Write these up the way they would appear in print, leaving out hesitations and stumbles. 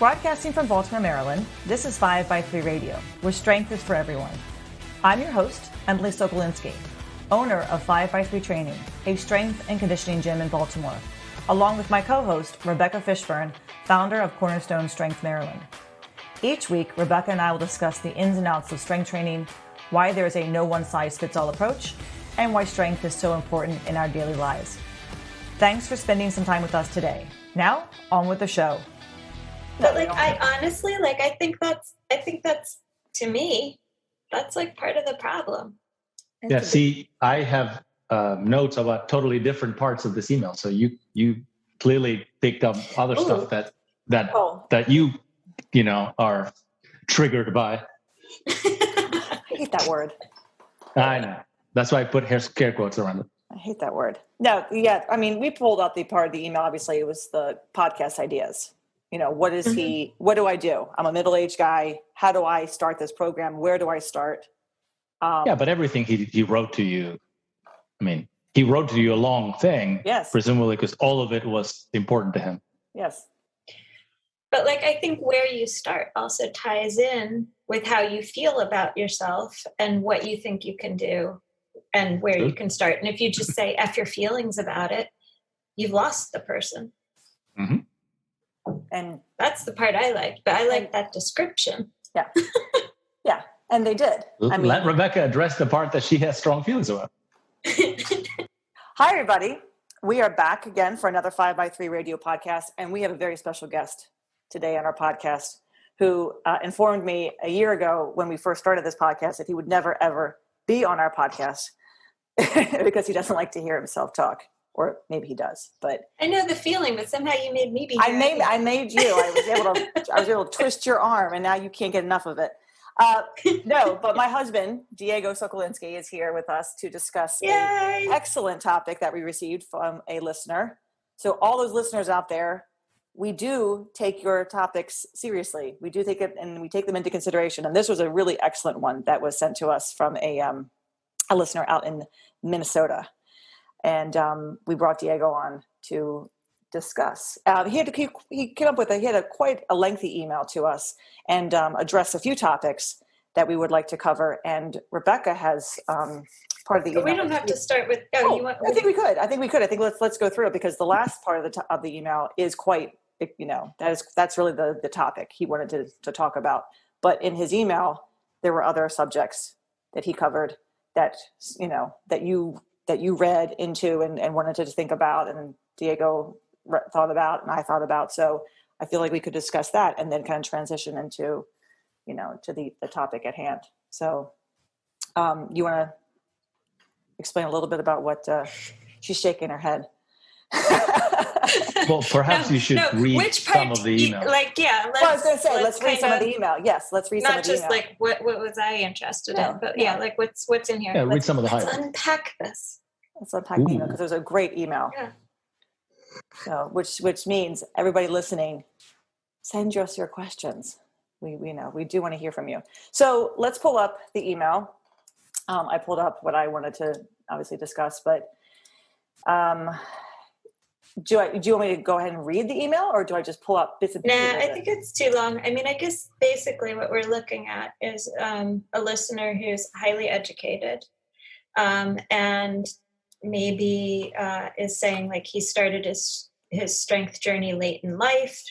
Broadcasting from Baltimore, Maryland, this is 5x3 Radio, where strength is for everyone. I'm your host, Emily Sokolinski, owner of 5x3 Training, a strength and conditioning gym in Baltimore, along with my co-host, Rebecca Fishburne, founder of Cornerstone Strength Maryland. Each week, Rebecca and I will discuss the ins and outs of strength training, why there is a no one-size-fits-all approach, and why strength is so important in our daily lives. Thanks for spending some time with us today. Now, on with the show. But I honestly, I think that's to me, that's part of the problem. Yeah. See, I have notes about totally different parts of this email. So you clearly picked up other stuff that you are triggered by. I hate that word. I know. That's why I put scare quotes around it. I hate that word. No, yeah. I mean, we pulled out the part of the email. Obviously, it was the podcast ideas. What is what do I do? I'm a middle-aged guy. How do I start this program? Where do I start? But everything he wrote to you, he wrote to you a long thing, yes, presumably because all of it was important to him. Yes. But I think where you start also ties in with how you feel about yourself and what you think you can do and where you can start. And if you just say F your feelings about it, you've lost the person. Mm-hmm. And that's the part I liked, but I like that description. Yeah. Yeah. And they did. Let Rebecca address the part that she has strong feelings about. Hi, everybody. We are back again for another 5x3 Radio podcast. And we have a very special guest today on our podcast who informed me a year ago when we first started this podcast that he would never, ever be on our podcast because he doesn't like to hear himself talk. Or maybe he does, but I know the feeling. But somehow you made me be. I made you. I was able to twist your arm, and now you can't get enough of it. No, but my husband Diego Sokolinski is here with us to discuss an excellent topic that we received from a listener. So all those listeners out there, we do take your topics seriously. We do take it, and we take them into consideration. And this was a really excellent one that was sent to us from a listener out in Minnesota. And we brought Diego on to discuss. He came up with quite a lengthy email to us and addressed a few topics that we would like to cover. And Rebecca has part of the email. We don't have to start with. I think we could. I think let's go through it because the last part of the email is quite. That's really the topic he wanted to talk about. But in his email, there were other subjects that he covered that you read into and wanted to think about, and Diego thought about, and I thought about. So I feel like we could discuss that and then kind of transition into, to the topic at hand. So you want to explain a little bit about what she's shaking her head. Well, perhaps you should read some of the email. I was going to say, let's read some of the email. Yes, let's read some of the email. Not just what was I interested in, but what's in here. Yeah, read some of the highlights. Let's unpack this. Let's unpack the email because it was a great email. Yeah. So, which means everybody listening, send us your questions. We do want to hear from you. So let's pull up the email. I pulled up what I wanted to obviously discuss, but do you want me to go ahead and read the email, or do I just pull up bits and pieces? Nah, I think it's too long. I guess basically what we're looking at is a listener who's highly educated, and maybe is saying he started his strength journey late in life,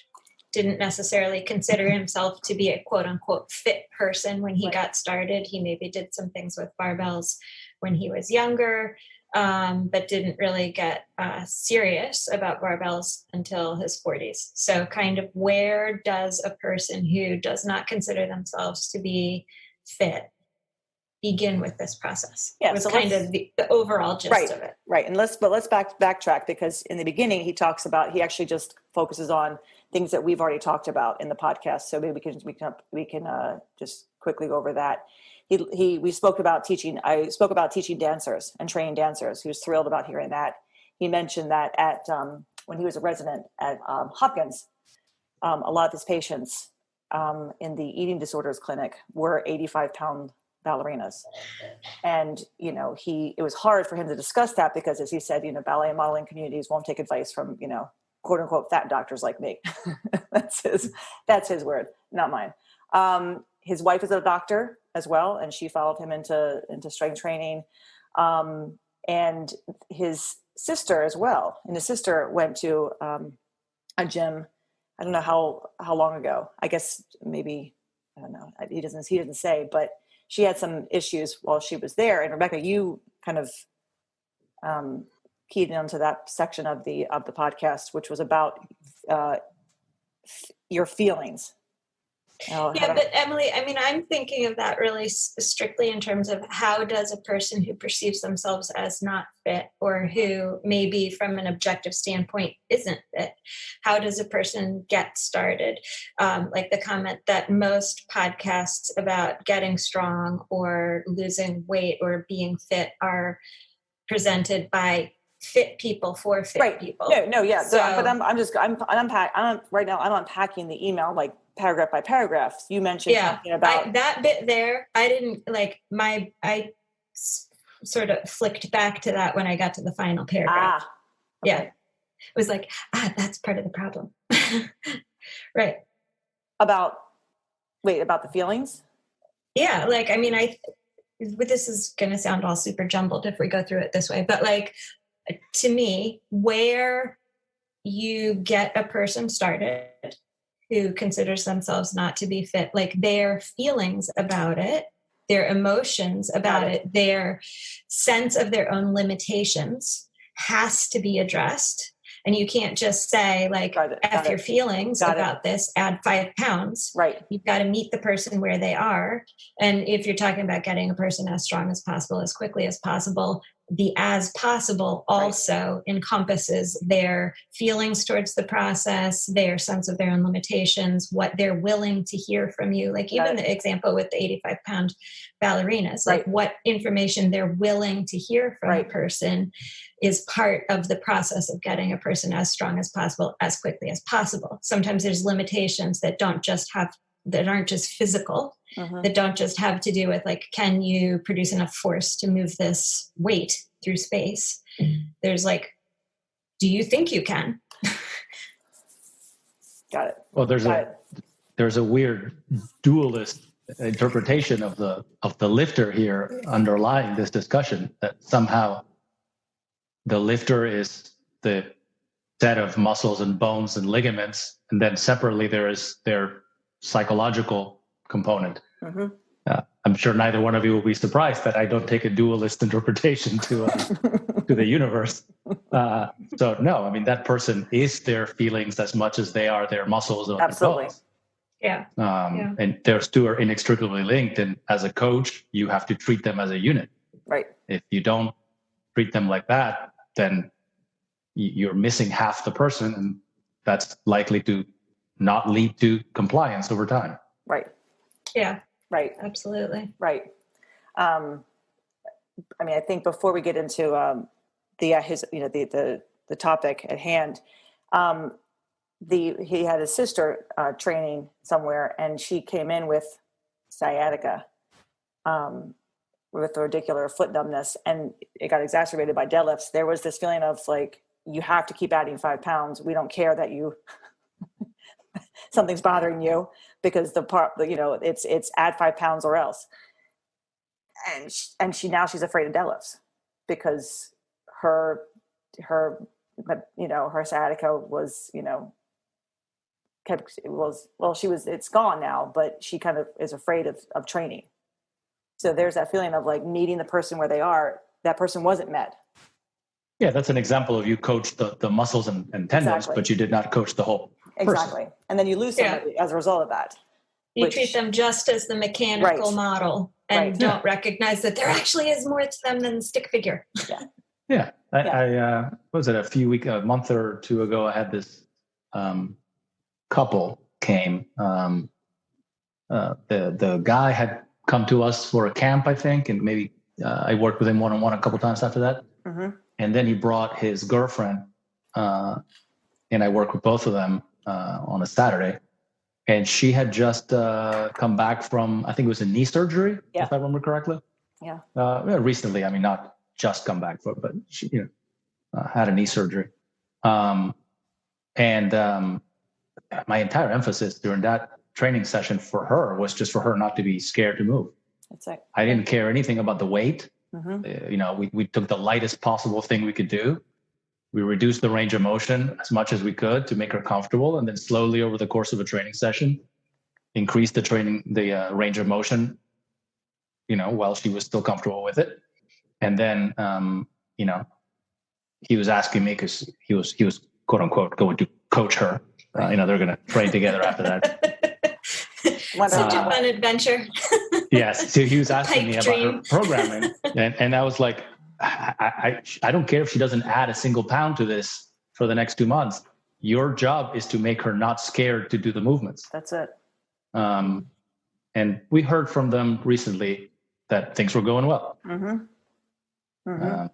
didn't necessarily consider himself to be a quote unquote fit person when he got started. He maybe did some things with barbells when he was younger. But didn't really get serious about barbells until his 40s. So kind of where does a person who does not consider themselves to be fit begin with this process? Yeah, so kind of the overall gist of it. Right. And let's backtrack because in the beginning he actually just focuses on things that we've already talked about in the podcast. So maybe we can just quickly go over that. We spoke about teaching. I spoke about teaching dancers and training dancers. He was thrilled about hearing that. He mentioned that at when he was a resident at Hopkins, a lot of his patients in the eating disorders clinic were 85-pound ballerinas, and it was hard for him to discuss that because, as he said, ballet and modeling communities won't take advice from quote unquote fat doctors like me. That's his word, not mine. His wife is a doctor as well, and she followed him into strength training. And his sister as well. And his sister went to a gym. I don't know how long ago. I guess maybe, I don't know. He doesn't say, but she had some issues while she was there. And Rebecca, you kind of keyed into that section of the podcast, which was about your feelings. But Emily, I mean, I'm thinking of that really strictly in terms of how does a person who perceives themselves as not fit, or who maybe from an objective standpoint isn't fit, how does a person get started? Like the comment that most podcasts about getting strong or losing weight or being fit are presented by fit people for fit people. Yeah. So, but I'm unpacking the email like paragraph by paragraph. You mentioned talking about that bit there. I didn't like I sort of flicked back to that when I got to the final paragraph. Okay. Yeah. It was like, that's part of the problem. Right. About the feelings? Yeah. Like, I mean, this is going to sound all super jumbled if we go through it this way, but like, to me, where you get a person started who considers themselves not to be fit, like their feelings about it, their emotions about it, their sense of their own limitations has to be addressed. And you can't just say like, F your feelings about this, add 5 pounds. Right. You've got to meet the person where they are. And if you're talking about getting a person as strong as possible, as quickly as possible, the as possible also encompasses their feelings towards the process, their sense of their own limitations, what they're willing to hear from you. Like even the example with the 85-pound ballerinas, like what information they're willing to hear from a person is part of the process of getting a person as strong as possible, as quickly as possible. Sometimes there's limitations that aren't just physical, that don't just have to do with like, can you produce enough force to move this weight through space? There's like, do you think you can? Got it. Well, there's a weird dualist interpretation of the lifter here underlying this discussion, that somehow the lifter is the set of muscles and bones and ligaments, and then separately there is their psychological component. I'm sure neither one of you will be surprised that I don't take a dualist interpretation to the universe. So no, I mean, that person is their feelings as much as they are their muscles or absolutely. Their bones. And those two are inextricably linked. And as a coach, you have to treat them as a unit. Right. If you don't treat them like that, then you're missing half the person, and that's likely to not lead to compliance over time. Right. Yeah. Right. Absolutely. Right. I mean, I think before we get into the topic at hand, he had his sister training somewhere, and she came in with sciatica, with radicular foot numbness, and it got exacerbated by deadlifts. There was this feeling of like, you have to keep adding 5 pounds. We don't care that you something's bothering you, because it's add 5 pounds or else. And she's afraid of deadlifts because her sciatica was, it's gone now, but she kind of is afraid of training. So there's that feeling of like meeting the person where they are. That person wasn't met. Yeah, that's an example of you coached the muscles and tendons, but you did not coach the whole person. Exactly. And then you lose somebody as a result of that. You treat them just as the mechanical model and don't recognize that there actually is more to them than the stick figure. Yeah. I was it a month or two ago, I had this couple came. The guy had come to us for a camp, I think, and maybe I worked with him one-on-one a couple times after that. And then he brought his girlfriend, and I worked with both of them on a Saturday. And she had just come back from, I think it was a knee surgery, if I remember correctly. Recently, I mean, not just come back, but she had a knee surgery. And my entire emphasis during that training session for her was just for her not to be scared to move. That's it. I didn't care anything about the weight. Mm-hmm. We took the lightest possible thing we could do. We reduced the range of motion as much as we could to make her comfortable, and then slowly over the course of a training session, increase the range of motion, while she was still comfortable with it. And then, he was asking me, because he was quote unquote going to coach her. They're going to train together after that. Such a fun adventure. Yes. So he was asking me about dream. her programming, and I was like, I don't care if she doesn't add a single pound to this for the next 2 months. Your job is to make her not scared to do the movements. That's it. And we heard from them recently that things were going well. Mm-hmm. Mm-hmm.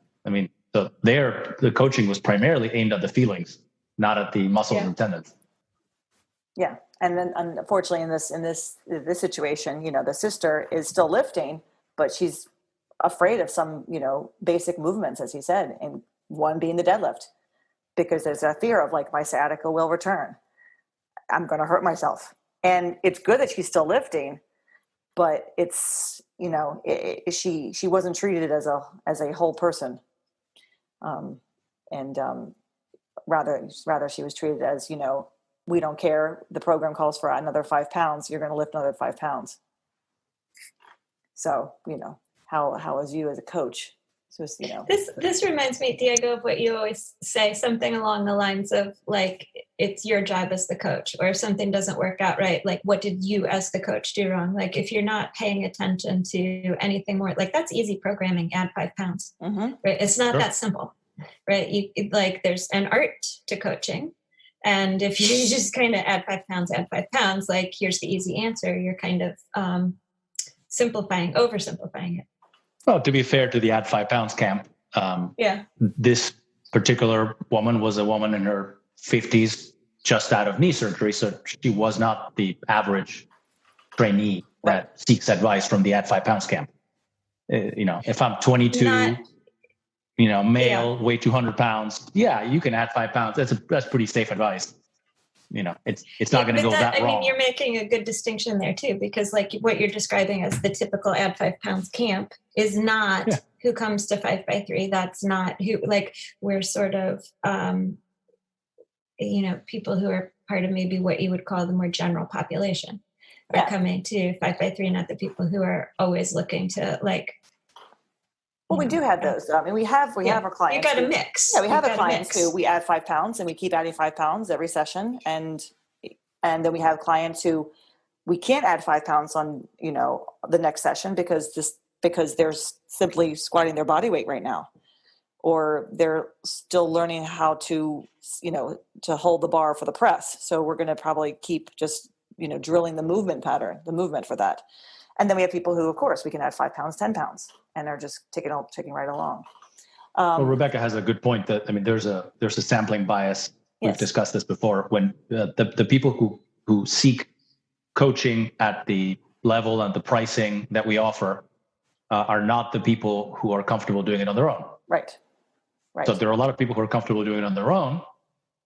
So the coaching was primarily aimed at the feelings, not at the muscles and tendons. Yeah. And then unfortunately in this situation, the sister is still lifting, but she's afraid of some, basic movements, as he said, and one being the deadlift, because there's a fear of like, my sciatica will return. I'm going to hurt myself. And it's good that she's still lifting, but it's, she wasn't treated as a whole person. Rather she was treated as, we don't care. The program calls for another 5 pounds. You're going to lift another 5 pounds. So, how is you as a coach? So, this reminds me, Diego, of what you always say, something along the lines of like, it's your job as the coach, or if something doesn't work out right, like what did you as the coach do wrong? Like if you're not paying attention to anything more, like that's easy programming, add 5 pounds, right? It's not that simple, right? There's an art to coaching. And if you just kind of add 5 pounds, like here's the easy answer, you're kind of oversimplifying it. Well, to be fair to the add 5 pounds camp, this particular woman was a woman in her 50s, just out of knee surgery. So she was not the average trainee that seeks advice from the add 5 pounds camp. If I'm 22, male, weigh 200 pounds. Yeah, you can add 5 pounds. That's pretty safe advice. It's not going to go that wrong. You're making a good distinction there too, because like what you're describing as the typical add 5 pounds camp is not who comes to 5x3. That's not who, like, we're sort of, people who are part of maybe what you would call the more general population are coming to 5x3, not the people who are always looking to like. Well, we do have those. We have our clients. You got a mix. Yeah, we have the clients who we add 5 pounds, and we keep adding 5 pounds every session, and then we have clients who we can't add 5 pounds on, the next session because they're simply squatting their body weight right now, or they're still learning how to, to hold the bar for the press. So we're going to probably keep just, drilling the movement pattern, the movement for that. And then we have people who, of course, we can add 5 pounds, 10 pounds, and they're just taking right along. Well, Rebecca has a good point that, there's a sampling bias. We've discussed this before. When the people who seek coaching at the level and the pricing that we offer are not the people who are comfortable doing it on their own. Right. So there are a lot of people who are comfortable doing it on their own,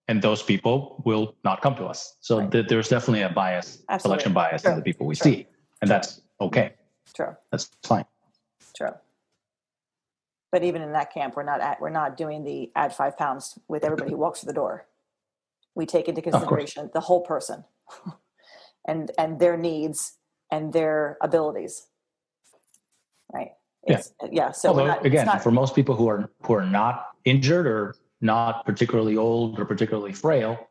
and those people will not come to us. So there's definitely a bias, selection bias in the people we see, and that's okay. True. That's fine. True. But even in that camp, we're not doing the add 5 pounds with everybody who walks through the door. We take into consideration the whole person and their needs and their abilities. Right. So for most people who are not injured or not particularly old or particularly frail,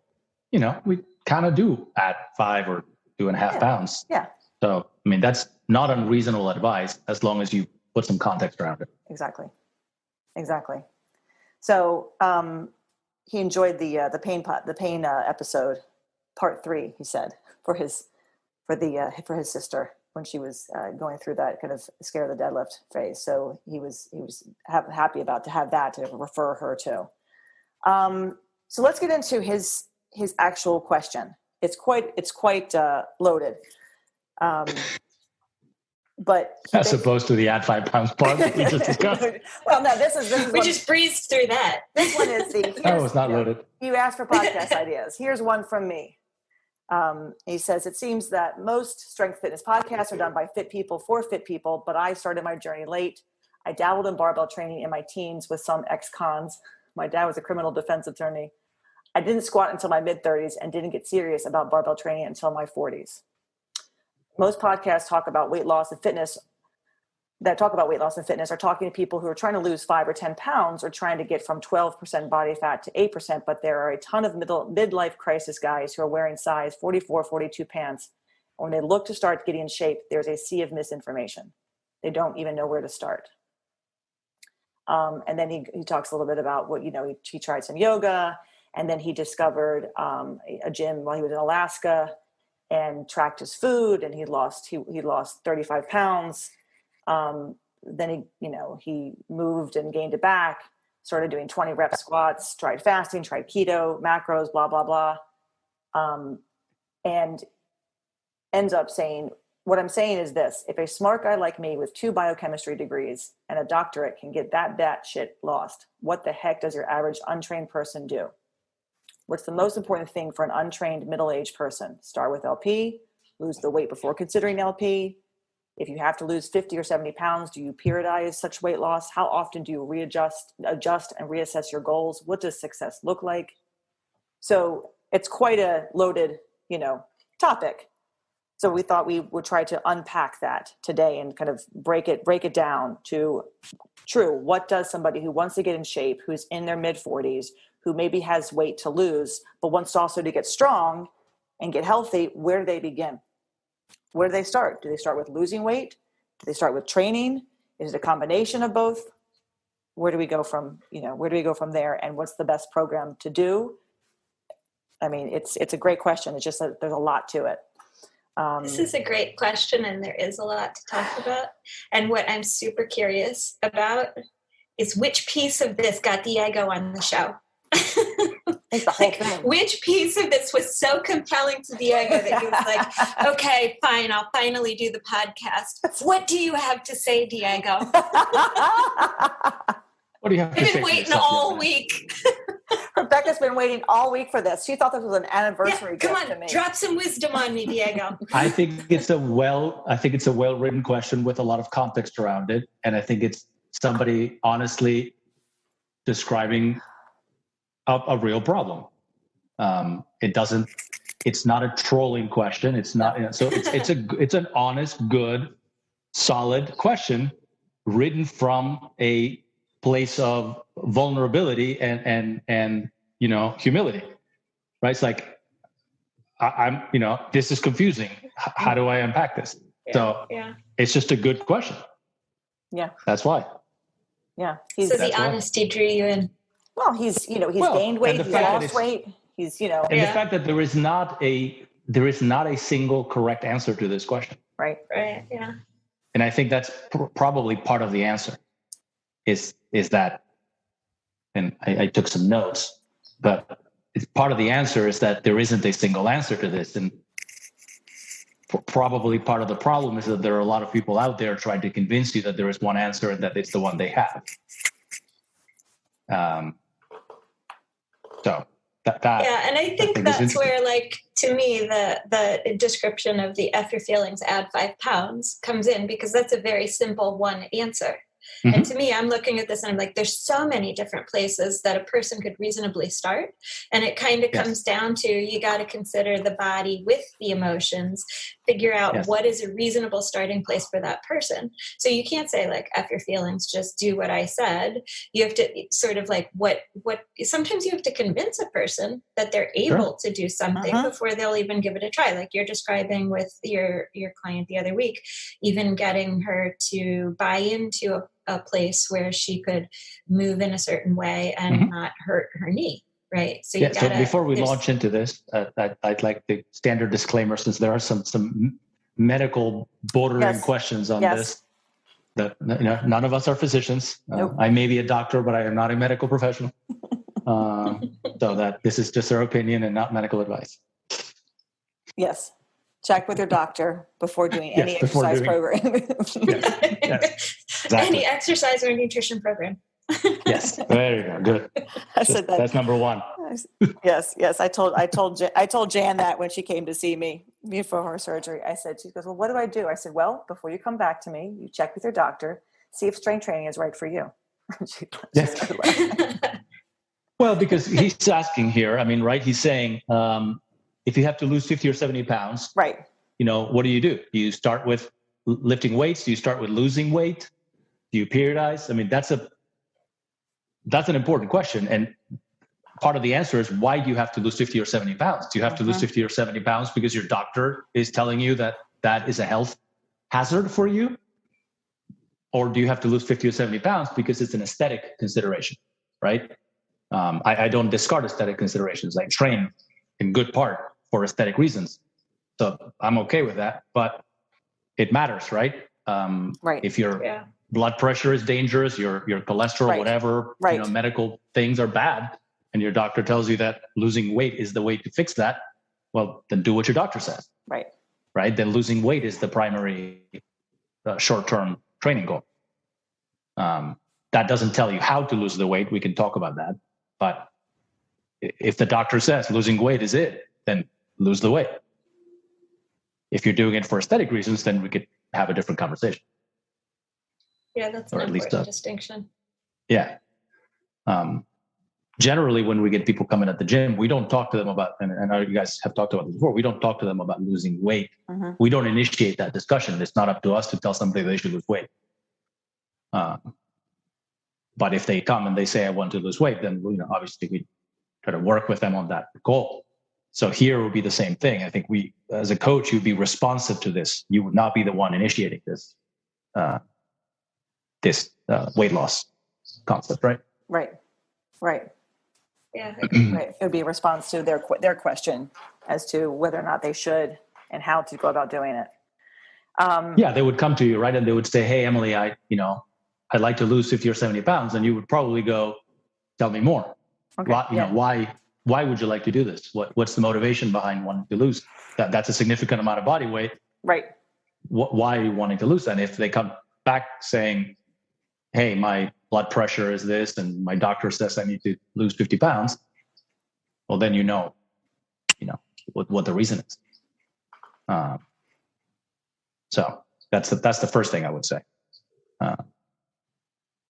we kind of do add 5 or 2.5 pounds. Yeah. So, that's not unreasonable advice as long as you put some context around it. Exactly. So, he enjoyed the pain episode, part 3. He said for his sister when she was going through that kind of scare the deadlift phase. So he was happy about to have that to refer her to. So let's get into his actual question. It's quite loaded. but as opposed to the add 5 pounds part that we just discussed. Well, no, this is we just breezed through that. This one is the. Oh, it's not loaded. You asked for podcast ideas. Here's one from me. He says, it seems that most strength fitness podcasts are done by fit people for fit people, but I started my journey late. I dabbled in barbell training in my teens with some ex-cons. My dad was a criminal defense attorney. I didn't squat until my mid-30s and didn't get serious about barbell training until my 40s. Most podcasts talk about weight loss and fitness are talking to people who are trying to lose 5 or 10 pounds or trying to get from 12% body fat to 8%. But there are a ton of midlife crisis guys who are wearing size 44, 42 pants. When they look to start getting in shape, there's a sea of misinformation. They don't even know where to start. And then he talks a little bit about what, he tried some yoga, and then he discovered a gym while he was in Alaska and tracked his food, and he lost 35 pounds. Then he moved and gained it back, started doing 20 rep squats, tried fasting, tried keto, macros, blah, blah, blah. And ends up saying, what I'm saying is this: if a smart guy like me with 2 biochemistry degrees and a doctorate can get that shit lost, what the heck does your average untrained person do? What's the most important thing for an untrained middle-aged person? Start with LP, lose the weight before considering LP. If you have to lose 50 or 70 pounds, do you periodize such weight loss? How often do you adjust and reassess your goals? What does success look like? So it's quite a loaded, topic. So we thought we would try to unpack that today and kind of break it down to what does somebody who wants to get in shape, who's in their mid-40s, who maybe has weight to lose, but wants also to get strong and get healthy, where do they begin? Where do they start? Do they start with losing weight? Do they start with training? Is it a combination of both? Where do we go from there? And what's the best program to do? I mean, it's a great question. It's just that there's a lot to it. This is a great question, and there is a lot to talk about. And what I'm super curious about is which piece of this got Diego on the show. The whole thing. Which piece of this was so compelling to Diego that he was like, okay, fine, I'll finally do the podcast. What do you have to say, Diego? What do you have to say? I've been waiting all week. Rebecca's been waiting all week for this. She thought this was an anniversary gift to me. Come on, drop some wisdom on me, Diego. I think it's a well-written question with a lot of context around it. And I think it's somebody honestly describing a real problem. It's not a trolling question. It's not, so it's an honest, good, solid question written from a place of vulnerability and humility, right? It's like, I'm this is confusing. How do I unpack this? It's just a good question. Yeah. That's why. Yeah. So the honesty drew you in. Well, he's gained weight, he's lost weight. He's, And the fact that there is not a single correct answer to this question. Right. Right. Yeah. And I think that's probably part of the answer is that, and I took some notes, but it's part of the answer is that there isn't a single answer to this. And probably part of the problem is that there are a lot of people out there trying to convince you that there is one answer and that it's the one they have. And I think that's where, like, to me, the description of the F your feelings, add 5 pounds comes in, because that's a very simple one answer. Mm-hmm. And to me, I'm looking at this and I'm like, there's so many different places that a person could reasonably start. And it kind of comes down to, you got to consider the body with the emotions, figure out what is a reasonable starting place for that person. So you can't say like, F your feelings, just do what I said. You have to sort of like sometimes you have to convince a person that they're able to do something before they'll even give it a try. Like you're describing with your client the other week, even getting her to buy into a place where she could move in a certain way and not hurt her knee. Right. So so before we launch into this, I'd like the standard disclaimer, since there are some medical bordering questions on this. That none of us are physicians. Nope. I may be a doctor, but I am not a medical professional. So that this is just our opinion and not medical advice. Yes. Check with your doctor before doing any exercise program. Yes, exactly. Any exercise or nutrition program. Yes, there you go. Good. I said that. That's number one. Yes. I told Jan that when she came to see me before her surgery. I said, she goes, well, what do I do? I said, well, before you come back to me, you check with your doctor, see if strength training is right for you. Well, because he's asking here, I mean, right? He's saying, if you have to lose 50 or 70 pounds, right? What do? Do you start with lifting weights? Do you start with losing weight? Do you periodize? I mean, that's an important question. And part of the answer is, why do you have to lose 50 or 70 pounds? Do you have to lose 50 or 70 pounds because your doctor is telling you that that is a health hazard for you? Or do you have to lose 50 or 70 pounds because it's an aesthetic consideration, right? I don't discard aesthetic considerations. I train in good part for aesthetic reasons. So I'm okay with that, but it matters, right? Right. If your blood pressure is dangerous, your cholesterol, whatever, medical things are bad, and your doctor tells you that losing weight is the way to fix that, well, then do what your doctor says. Right. Right. Then losing weight is the primary short-term training goal. That doesn't tell you how to lose the weight. We can talk about that. But if the doctor says losing weight is it, then lose the weight. If you're doing it for aesthetic reasons, then we could have a different conversation. Yeah, that's an important distinction. Yeah. Generally, when we get people coming at the gym, we don't talk to them about, and I know you guys have talked about this before, we don't talk to them about losing weight. We don't initiate that discussion. It's not up to us to tell somebody they should lose weight. But if they come and they say, I want to lose weight, then obviously we try to work with them on that goal. So here would be the same thing. I think we, as a coach, you'd be responsive to this. You would not be the one initiating this weight loss concept, right? Right. Yeah. Right. It would be a response to their question as to whether or not they should and how to go about doing it. They would come to you, right? And they would say, hey, Emily, I'd like to lose 50 or 70 pounds. And you would probably go, tell me more. Okay. Why would you like to do this? What's the motivation behind wanting to lose? That's a significant amount of body weight. Right. Why are you wanting to lose that? And if they come back saying, hey, my blood pressure is this, and my doctor says I need to lose 50 pounds, well, then what the reason is. So that's the first thing I would say,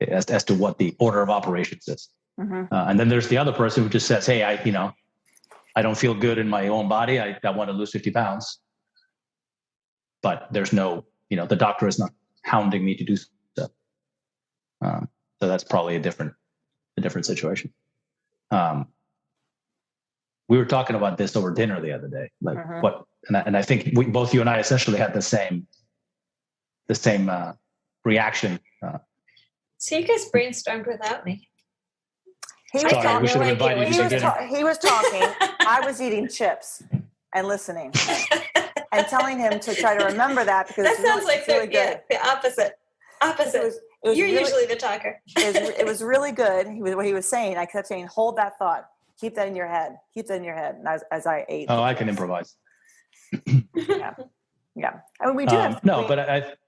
as to what the order of operations is. And then there's the other person who just says, hey, I don't feel good in my own body. I want to lose 50 pounds. But there's no, the doctor is not hounding me to do so. So that's probably a different situation. We were talking about this over dinner the other day, and I think both you and I essentially had the same reaction. So you guys brainstormed without me. He was talking. I was eating chips and listening and telling him to try to remember that, because that sounds like really good. The opposite. You're really, usually the talker. it was really good. What he was saying, I kept saying, hold that thought. Keep that in your head. Keep that in your head. And as I ate. Oh, I can improvise. Yeah. I mean, we do have. But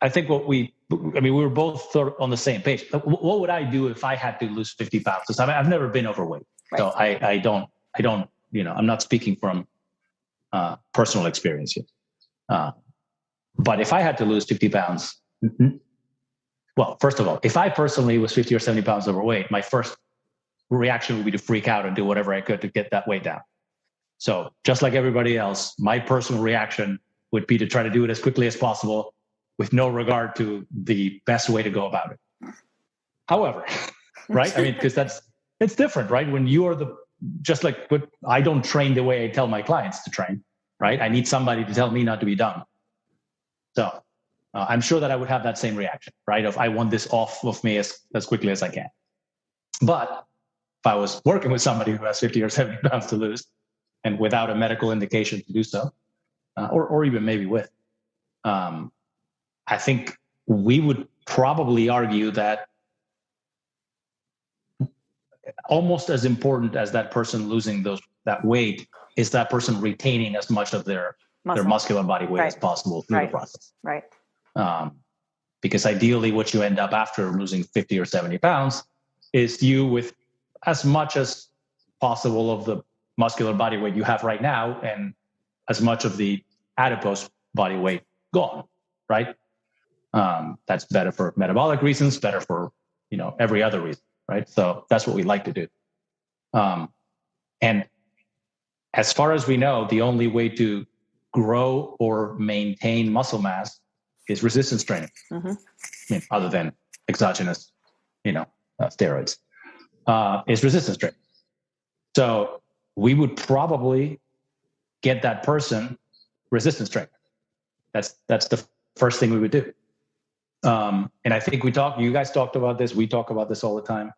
I think we were both sort of on the same page. What would I do if I had to lose 50 pounds? Because I've never been overweight. Right. So I don't, I'm not speaking from personal experience here. But if I had to lose 50 pounds, well, first of all, if I personally was 50 or 70 pounds overweight, my first reaction would be to freak out and do whatever I could to get that weight down. So just like everybody else, my personal reaction would be to try to do it as quickly as possible with no regard to the best way to go about it. However, right? I mean, because it's different, right? When you are but I don't train the way I tell my clients to train, right? I need somebody to tell me not to be dumb. So I'm sure that I would have that same reaction, right? Of I want this off of me as quickly as I can. But if I was working with somebody who has 50 or 70 pounds to lose and without a medical indication to do so, or even maybe with, I think we would probably argue that almost as important as that person losing that weight is that person retaining as much of their their muscular body weight as possible through the process. Right. Because ideally what you end up after losing 50 or 70 pounds is you with as much as possible of the muscular body weight you have right now and as much of the adipose body weight gone, right? That's better for metabolic reasons, better for, every other reason, right? So that's what we like to do. And as far as we know, the only way to grow or maintain muscle mass is resistance training. I mean, other than exogenous, steroids, is resistance training. So we would probably get that person resistance training. That's the first thing we would do. And I think you guys talked about this. We talk about this all the time.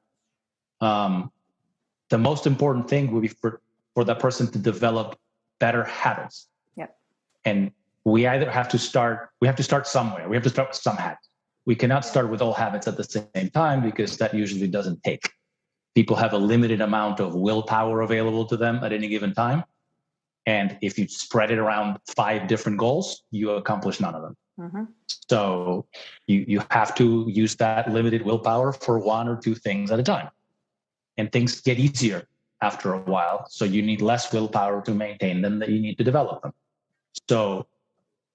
The most important thing would be for that person to develop better habits. Yep. And we either have to start somewhere. We have to start with some habits. We cannot start with all habits at the same time because that usually doesn't take. People have a limited amount of willpower available to them at any given time. And if you spread it around 5 different goals, you accomplish none of them. Mm-hmm. So you have to use that limited willpower for 1 or 2 things at a time. And things get easier after a while. So you need less willpower to maintain them than you need to develop them. So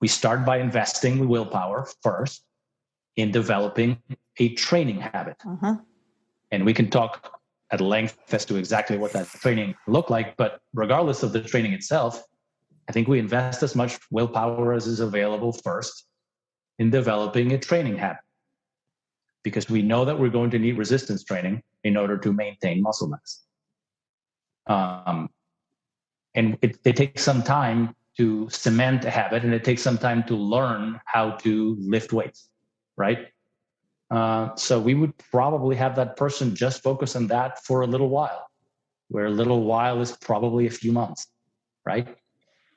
we start by investing willpower first in developing a training habit. Mm-hmm. And we can talk at length as to exactly what that training look like. But regardless of the training itself, I think we invest as much willpower as is available first in developing a training habit, because we know that we're going to need resistance training in order to maintain muscle mass. And it takes some time to cement a habit, and it takes some time to learn how to lift weights, right? So we would probably have that person just focus on that for a little while, where a little while is probably a few months, right?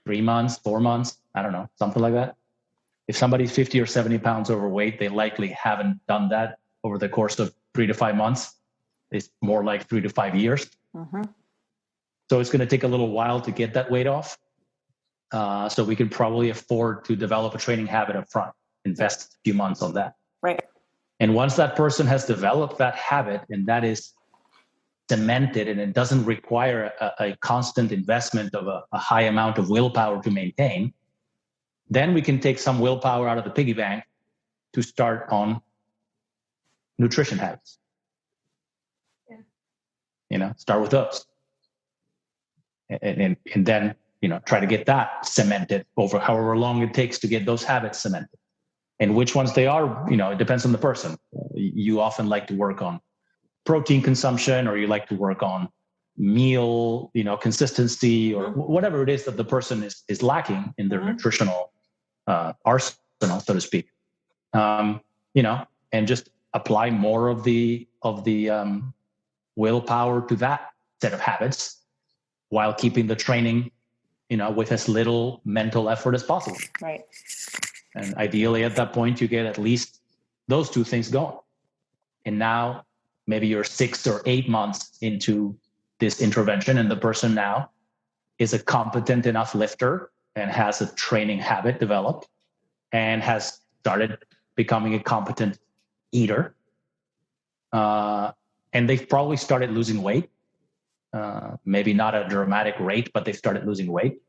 3 months, 4 months, I don't know, something like that. If somebody's 50 or 70 pounds overweight, they likely haven't done that over the course of 3 to 5 months. It's more like 3 to 5 years. Mm-hmm. So it's going to take a little while to get that weight off. So we can probably afford to develop a training habit up front, invest a few months on that. Right. And once that person has developed that habit and that is cemented and it doesn't require a constant investment of a high amount of willpower to maintain, then we can take some willpower out of the piggy bank to start on nutrition habits. Yeah. Start with those. And then, try to get that cemented over however long it takes to get those habits cemented. And which ones they are, it depends on the person. You often like to work on protein consumption, or you like to work on meal, consistency, or whatever it is that the person is lacking in their nutritional arsenal, so to speak. And just apply more of the willpower to that set of habits while keeping the training, with as little mental effort as possible. Right. And ideally at that point, you get at least those 2 things going. And now maybe you're 6 or 8 months into this intervention, and the person now is a competent enough lifter and has a training habit developed and has started becoming a competent eater. And they've probably started losing weight. Maybe not at a dramatic rate, but they've started losing weight.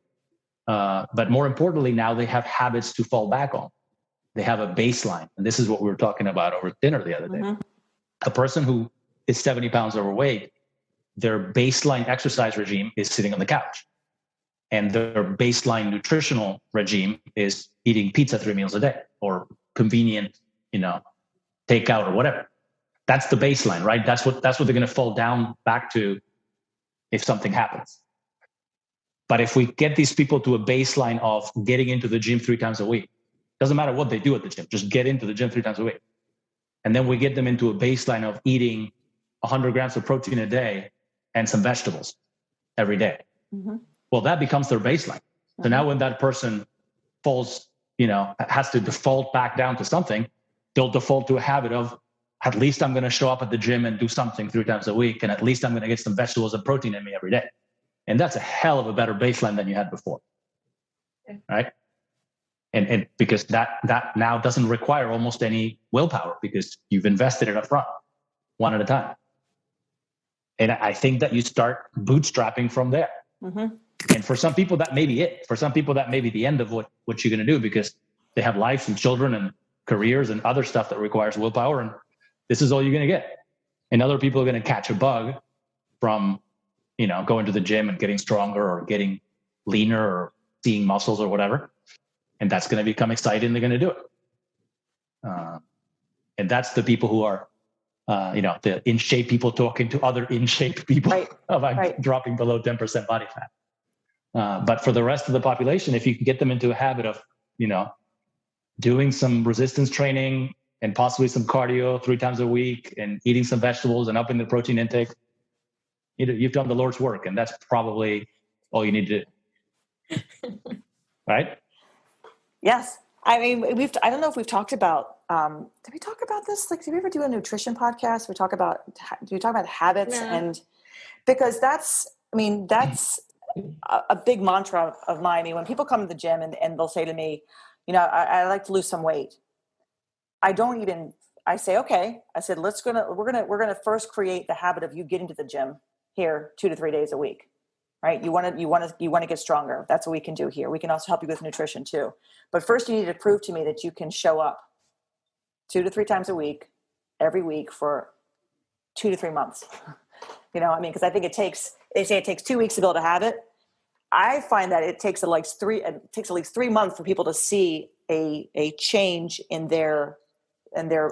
But more importantly, now they have habits to fall back on. They have a baseline. And this is what we were talking about over dinner the other day. Mm-hmm. A person who is 70 pounds overweight, their baseline exercise regime is sitting on the couch. And their baseline nutritional regime is eating pizza 3 meals a day, or convenient, takeout or whatever. That's the baseline, right? That's what they're going to fall down back to if something happens. But if we get these people to a baseline of getting into the gym 3 times a week, doesn't matter what they do at the gym, just get into the gym 3 times a week. And then we get them into a baseline of eating 100 grams of protein a day and some vegetables every day. Mm-hmm. Well, that becomes their baseline. Mm-hmm. So now when that person falls, has to default back down to something, they'll default to a habit of, at least I'm going to show up at the gym and do something 3 times a week. And at least I'm going to get some vegetables and protein in me every day. And that's a hell of a better baseline than you had before. right? And because that now doesn't require almost any willpower because you've invested it up front, one at a time. And I think that you start bootstrapping from there. Mm-hmm. And for some people, that may be it. For some people, that may be the end of what you're going to do because they have lives and children and careers and other stuff that requires willpower. And this is all you're going to get. And other people are going to catch a bug from, going to the gym and getting stronger or getting leaner or seeing muscles or whatever. And that's going to become exciting. They're going to do it. And that's the people who are, the in shape people talking to other in shape people about dropping below 10% body fat. But for the rest of the population, if you can get them into a habit of, doing some resistance training and possibly some cardio 3 times a week and eating some vegetables and upping the protein intake, you've done the Lord's work. And that's probably all you need to do. Right? Yes. I mean, I don't know if we've talked about, did we talk about this? Like, did we ever do a nutrition podcast? Do we talk about habits? No. And because that's a big mantra of mine. I mean, when people come to the gym and they'll say to me, I like to lose some weight. I say, okay. I said, we're going to first create the habit of you getting to the gym here 2 to 3 days a week. Right? You want to get stronger. That's what we can do here. We can also help you with nutrition too. But first you need to prove to me that you can show up 2 to 3 times a week, every week for 2 to 3 months. Because I think they say it takes 2 weeks to build a habit. I find that it takes at least 3 months for people to see a change in their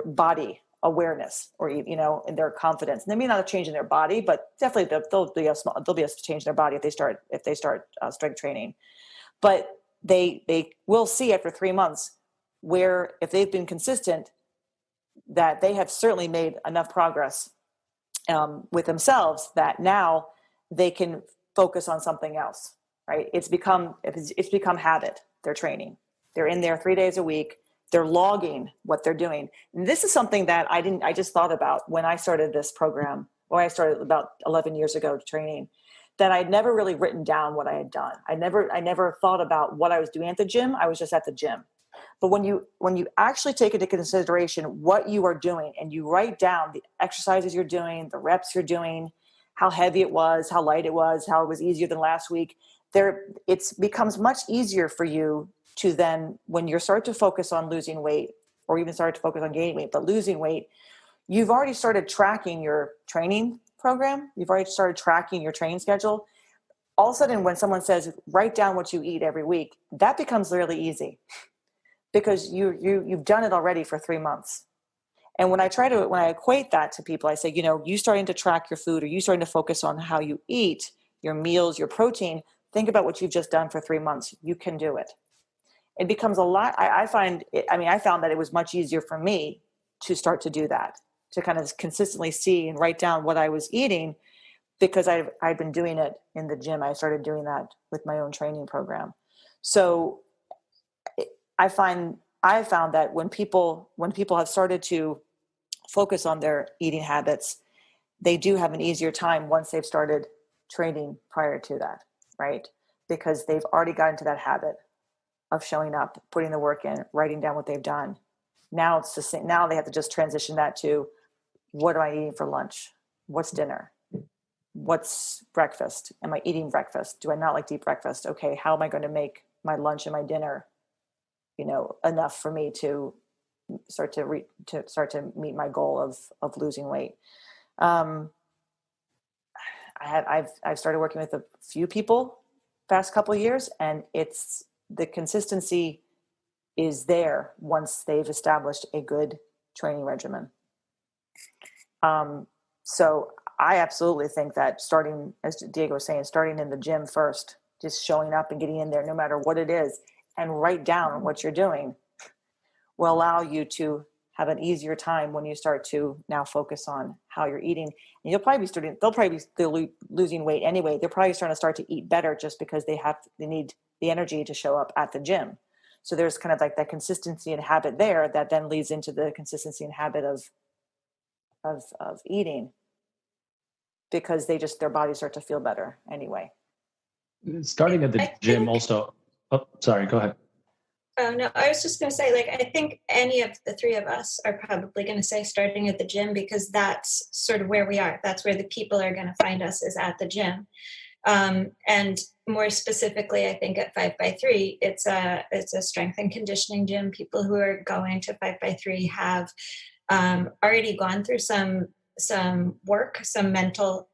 body awareness or, in their confidence. And they may not have changed in their body, but definitely there'll be a change in their body if they start strength training. But they will see after 3 months where, if they've been consistent, that they have certainly made enough progress with themselves that now they can focus on something else. Right? It's become habit. Their training. They're in there 3 days a week. They're logging what they're doing. And this is something that I just thought about when I started this program, or I started about 11 years ago training, that I'd never really written down what I had done. I never thought about what I was doing at the gym. I was just at the gym. But when you actually take into consideration what you are doing and you write down the exercises you're doing, the reps you're doing, how heavy it was, how light it was, how it was easier than last week, it becomes much easier for you to then, when you start to focus on losing weight, or even start to focus on gaining weight, but losing weight, you've already started tracking your training program. You've already started tracking your training schedule. All of a sudden, when someone says, write down what you eat every week, that becomes really easy because you've done it already for 3 months. And when I equate that to people, I say, you starting to track your food, or you starting to focus on how you eat, your meals, your protein, think about what you've just done for 3 months. You can do it. It becomes a lot. I found that it was much easier for me to start to do that, to kind of consistently see and write down what I was eating, because I'd been doing it in the gym. I started doing that with my own training program. So I found that when people have started to focus on their eating habits, they do have an easier time once they've started training prior to that, right? Because they've already gotten into that habit of showing up, putting the work in, writing down what they've done. Now it's just, now they have to just transition that to, what am I eating for lunch? What's dinner? What's breakfast? Am I eating breakfast? Do I not like to eat breakfast? Okay, how am I going to make my lunch and my dinner, enough for me to start to meet my goal of losing weight? I've started working with a few people past couple of years, and the consistency is there once they've established a good training regimen. So I absolutely think that starting, as Diego was saying, starting in the gym first, just showing up and getting in there, no matter what it is, and write down what you're doing, will allow you to have an easier time when you start to now focus on how you're eating. And they'll probably be still losing weight anyway. They're probably starting to start to eat better just because they need the energy to show up at the gym. So there's kind of like that consistency and habit there that then leads into the consistency and habit of eating, because their bodies start to feel better anyway. Starting at the gym also. Oh, sorry, go ahead. Oh, no, I was just going to say, like, I think any of the three of us are probably going to say starting at the gym, because that's sort of where we are. That's where the people are going to find us, is at the gym. And more specifically, I think at 5x3, it's a strength and conditioning gym. People who are going to 5x3 have already gone through some work, some mental,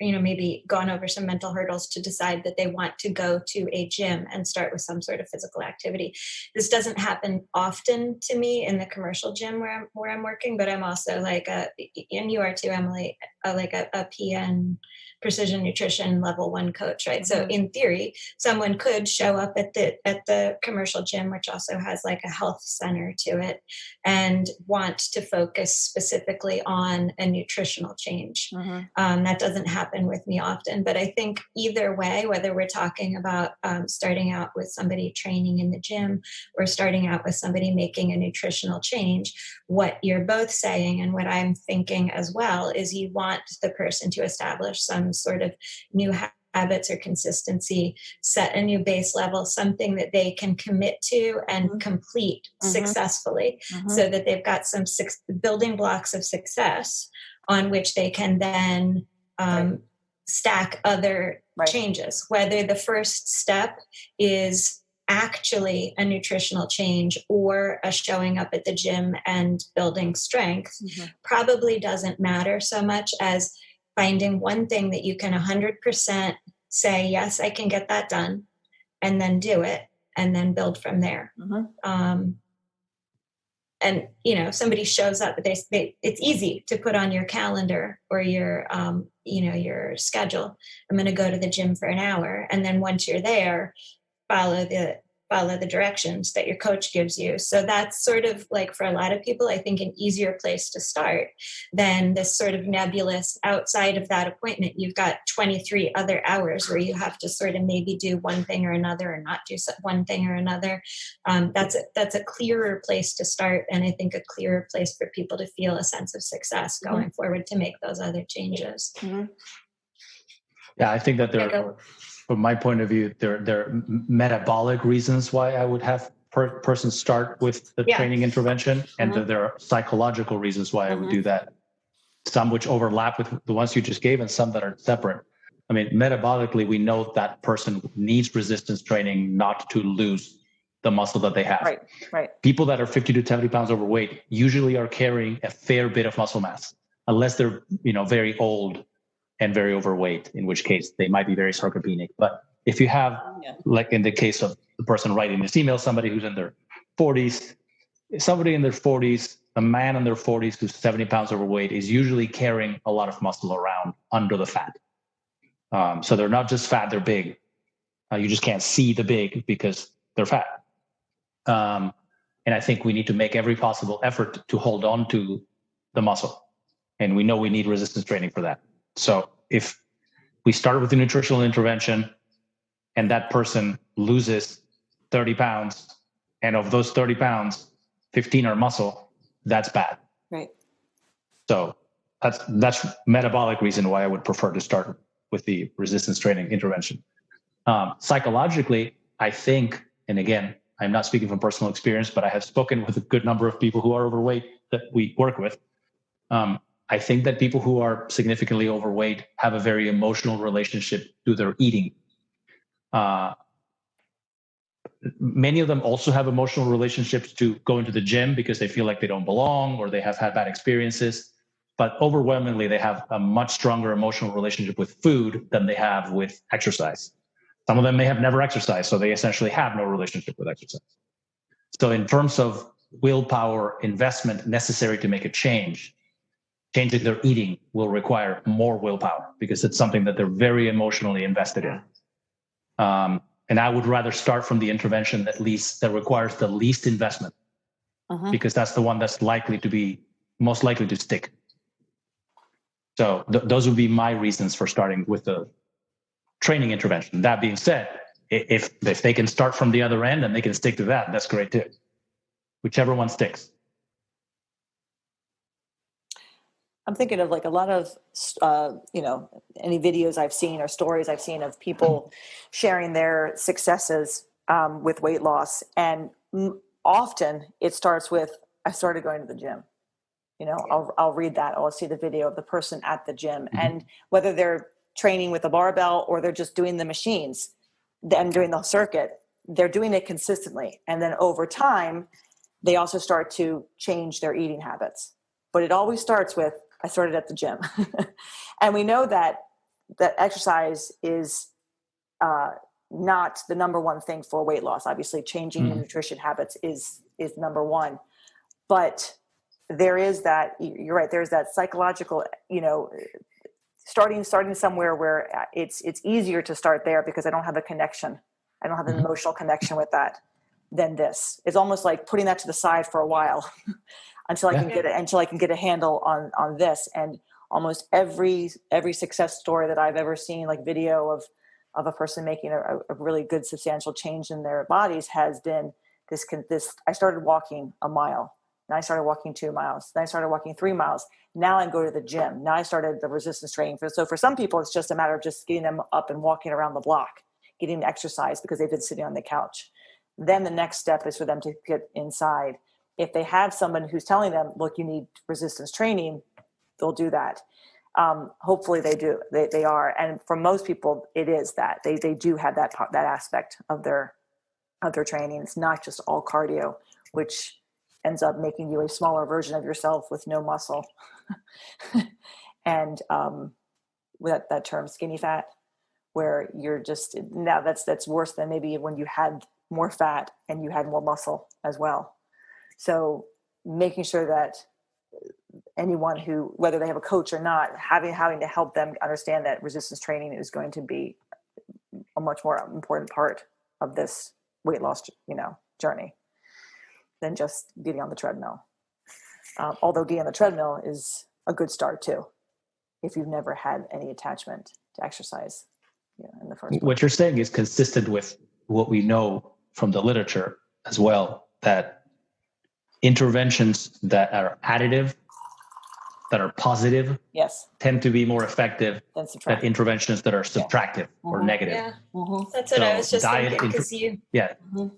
maybe gone over some mental hurdles to decide that they want to go to a gym and start with some sort of physical activity. This doesn't happen often to me in the commercial gym where I'm working, but I'm also like and you are too, Emily, like a PN, precision nutrition level 1 coach, right? So in theory, someone could show up at the commercial gym, which also has like a health center to it, and want to focus specifically on a nutritional change. That doesn't happen with me often, but I think either way, whether we're talking about starting out with somebody training in the gym or starting out with somebody making a nutritional change, what you're both saying and what I'm thinking as well is you want the person to establish some sort of new habits or consistency, set a new base level, something that they can commit to and complete successfully, so that they've got some building blocks of success on which they can then stack other changes, whether the first step is actually a nutritional change or a showing up at the gym and building strength, probably doesn't matter so much as finding one thing that you can 100% say, yes, I can get that done, and then do it, and then build from there. And, somebody shows up, it's easy to put on your calendar or your, your schedule. I'm going to go to the gym for an hour. And then once you're there, follow the directions that your coach gives you. So that's sort of like, for a lot of people, I think, an easier place to start than this sort of nebulous outside of that appointment. You've got 23 other hours where you have to sort of maybe do one thing or another, or not do one thing or another. That's a clearer place to start. And I think a clearer place for people to feel a sense of success going forward to make those other changes. Yeah, I think that from my point of view, there are metabolic reasons why I would have persons start with the training intervention, and there are psychological reasons why I would do that. Some which overlap with the ones you just gave, and some that are separate. I mean, metabolically, we know that person needs resistance training not to lose the muscle that they have. Right. People that are 50 to 70 pounds overweight usually are carrying a fair bit of muscle mass, unless they're very old and very overweight, in which case they might be very sarcopenic. But if you have, like in the case of the person writing this email, somebody who's in their 40s, a man in their 40s who's 70 pounds overweight is usually carrying a lot of muscle around under the fat. So they're not just fat, they're big. You just can't see the big because they're fat. And I think we need to make every possible effort to hold on to the muscle. And we know we need resistance training for that. So if we start with a nutritional intervention and that person loses 30 pounds, and of those 30 pounds, 15 are muscle, that's bad. Right. So that's metabolic reason why I would prefer to start with the resistance training intervention. Psychologically, I think, and again, I'm not speaking from personal experience, but I have spoken with a good number of people who are overweight that we work with. I think that people who are significantly overweight have a very emotional relationship to their eating. Many of them also have emotional relationships to going to the gym because they feel like they don't belong or they have had bad experiences. But overwhelmingly, they have a much stronger emotional relationship with food than they have with exercise. Some of them may have never exercised, so they essentially have no relationship with exercise. So in terms of willpower investment necessary to make a change, changing their eating will require more willpower because it's something that they're very emotionally invested in. And I would rather start from the intervention that requires the least investment, because that's the one that's most likely to stick. So those would be my reasons for starting with the training intervention. That being said, if they can start from the other end and they can stick to that, that's great too. Whichever one sticks. I'm thinking of like a lot of, any videos I've seen or stories I've seen of people sharing their successes with weight loss. And often it starts with, I started going to the gym. I'll read that. I'll see the video of the person at the gym, Mm-hmm. and whether they're training with a barbell or they're just doing the machines and doing the circuit, they're doing it consistently. And then over time, they also start to change their eating habits. But it always starts with, I started at the gym. And we know that exercise is not the number one thing for weight loss. Obviously, changing your nutrition habits is number one. But there is that, you're right, there's that psychological, starting somewhere where it's easier to start there because I don't have a connection. I don't have an emotional connection with that than this. It's almost like putting that to the side for a while until I can get a handle on this. And almost every success story that I've ever seen, like video of a person making a really good substantial change in their bodies, has been this. I started walking a mile. Then I started walking 2 miles. Then I started walking 3 miles. Now I go to the gym. Now I started the resistance training. So for some people, it's just a matter of just getting them up and walking around the block, getting exercise because they've been sitting on the couch. Then the next step is for them to get inside. If they have someone who's telling them, look, you need resistance training, they'll do that. Hopefully they do. They are. And for most people, it is that they do have that aspect of their training. It's not just all cardio, which ends up making you a smaller version of yourself with no muscle. And with that term skinny fat, where you're just, now that's worse than maybe when you had more fat and you had more muscle as well. So making sure that anyone who, whether they have a coach or not, having to help them understand that resistance training is going to be a much more important part of this weight loss, journey than just getting on the treadmill. Although getting on the treadmill is a good start too, if you've never had any attachment to exercise in the first place. What you're saying is consistent with what we know from the literature as well, that interventions that are additive, that are positive, tend to be more effective than interventions that are subtractive or negative. Yeah, that's what I was just thinking.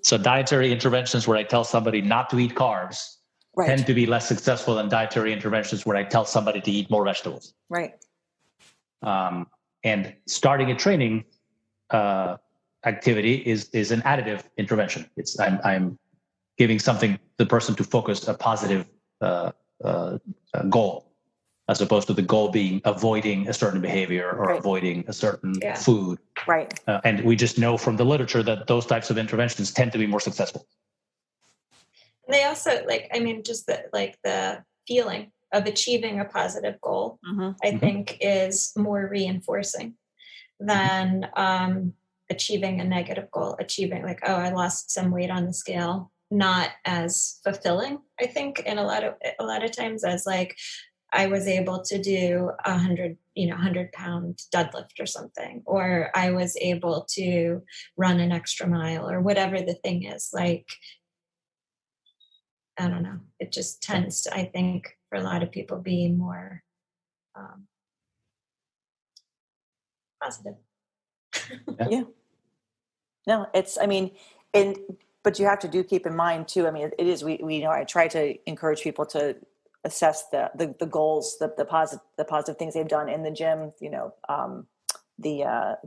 So dietary interventions where I tell somebody not to eat carbs tend to be less successful than dietary interventions where I tell somebody to eat more vegetables. Right. And starting a training activity is an additive intervention. It's I'm giving the person to focus a positive goal, as opposed to the goal being avoiding a certain behavior or avoiding a certain food. Right. And we just know from the literature that those types of interventions tend to be more successful. They also just the feeling of achieving a positive goal, I think is more reinforcing than achieving a negative goal, achieving I lost some weight on the scale, not as fulfilling, I think, and a lot of times as I was able to do 100-pound deadlift or something, or I was able to run an extra mile or whatever the thing is. I don't know. It just tends to, I think, for a lot of people, be more positive. Yeah. No, but you have to keep in mind too. I mean, it is, we I try to encourage people to assess the goals, the positive things they've done in the gym, the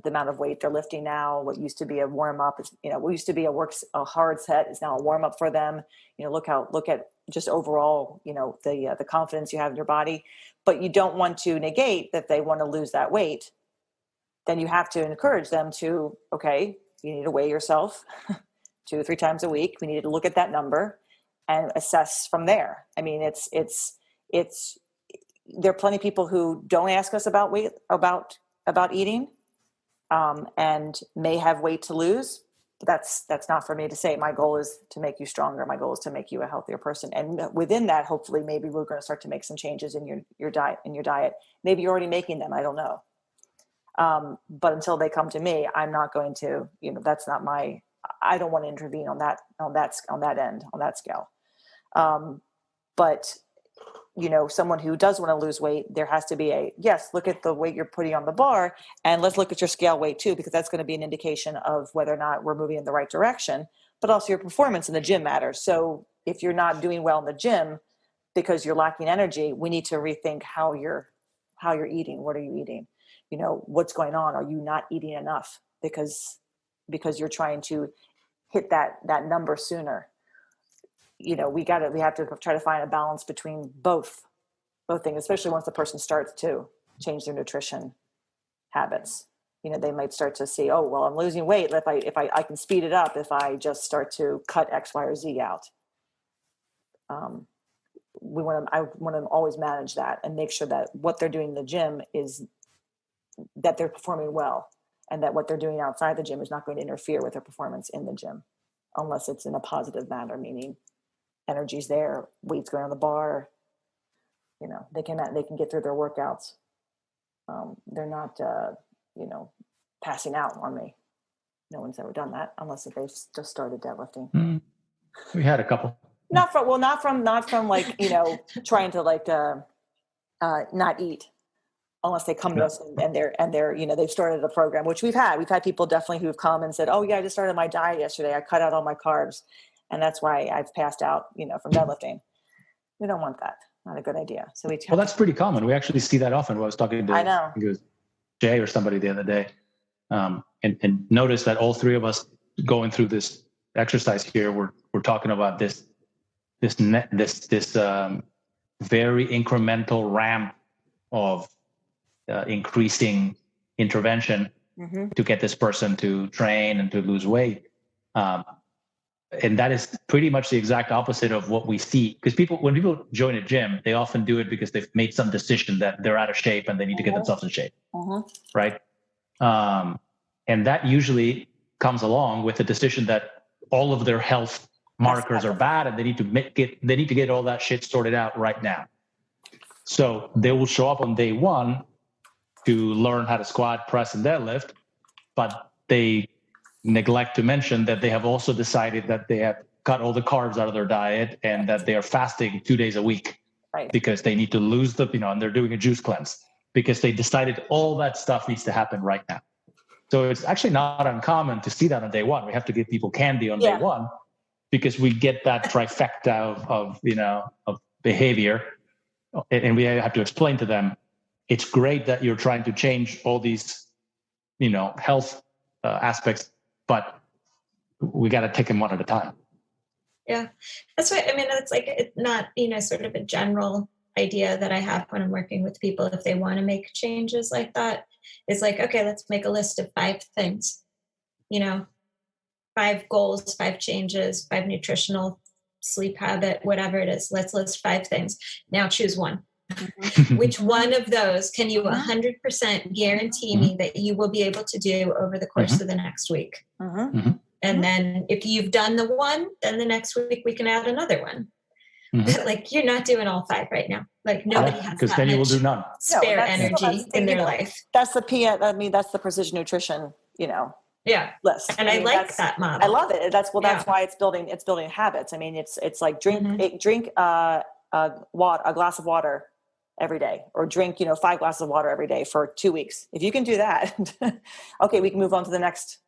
amount of weight they're lifting now, what used to be a warm up is, what used to be a hard set is now a warm up for them. Look at just overall, the confidence you have in your body, but you don't want to negate that they want to lose that weight. Then you have to encourage them to, okay, you need to weigh yourself 2 or 3 times a week. We need to look at that number and assess from there. I mean, it's there are plenty of people who don't ask us about weight, about eating, and may have weight to lose. That's not for me to say. My goal is to make you stronger. My goal is to make you a healthier person. And within that, hopefully, maybe we're going to start to make some changes in your diet. Maybe you're already making them. I don't know. But until they come to me, I'm not going to, that's not I don't want to intervene on that end, on that scale. But someone who does want to lose weight, there has to be yes, look at the weight you're putting on the bar, and let's look at your scale weight too, because that's going to be an indication of whether or not we're moving in the right direction, but also your performance in the gym matters. So if you're not doing well in the gym because you're lacking energy, we need to rethink how you're eating. What are you eating? What's going on? Are you not eating enough because you're trying to hit that number sooner? We have to try to find a balance between both things, especially once the person starts to change their nutrition habits. They might start to see, oh, well, I'm losing weight. If I can speed it up if I just start to cut X, Y, or Z out. I want to always manage that and make sure that what they're doing in the gym is that they're performing well, and that what they're doing outside the gym is not going to interfere with their performance in the gym, unless it's in a positive manner, meaning energy's there, weight's going on the bar, they can get through their workouts. They're not, passing out on me. No one's ever done that unless if they've just started deadlifting. We had a couple. Not from like, trying to like, not eat, unless they come to us and they're, they've started a program, which we've had people definitely who've come and said, oh yeah, I just started my diet yesterday. I cut out all my carbs. And that's why I've passed out, from deadlifting. We don't want that. Not a good idea. So that's pretty common. We actually see that often. I was talking to, I know, I think it was Jay or somebody the other day, and noticed that all three of us going through this exercise here, we're talking about this very incremental ramp of increasing intervention to get this person to train and to lose weight. And that is pretty much the exact opposite of what we see. Because when people join a gym, they often do it because they've made some decision that they're out of shape and they need to get themselves in shape, right? And that usually comes along with the decision that all of their health markers are bad and they need to get all that shit sorted out right now. So they will show up on day one to learn how to squat, press, and deadlift, but they neglect to mention that they have also decided that they have cut all the carbs out of their diet and that they are fasting 2 days a week, right? Because they need to lose and they're doing a juice cleanse because they decided all that stuff needs to happen right now. So it's actually not uncommon to see that on day one. We have to give people candy on day one because we get that trifecta of behavior, and we have to explain to them, it's great that you're trying to change all these, health aspects, but we got to take them one at a time. Yeah, that's why, it's like, it's not, sort of a general idea that I have when I'm working with people. If they want to make changes like that, is like, okay, let's make a list of 5 things, 5 goals, 5 changes, 5 nutritional, sleep habit, whatever it is. Let's list 5 things. Now choose one. Which one of those can you 100% guarantee me that you will be able to do over the course of the next week? And then if you've done the one, then the next week we can add another one. But like, you're not doing all 5 right now. Like nobody has because then you will do none. Spare energy in their life. That's that's the precision nutrition, list. And I like that model. I love it. That's why it's building habits. It's like drink a glass of water every day, or drink 5 glasses of water every day for 2 weeks. If you can do that, okay, we can move on to the next.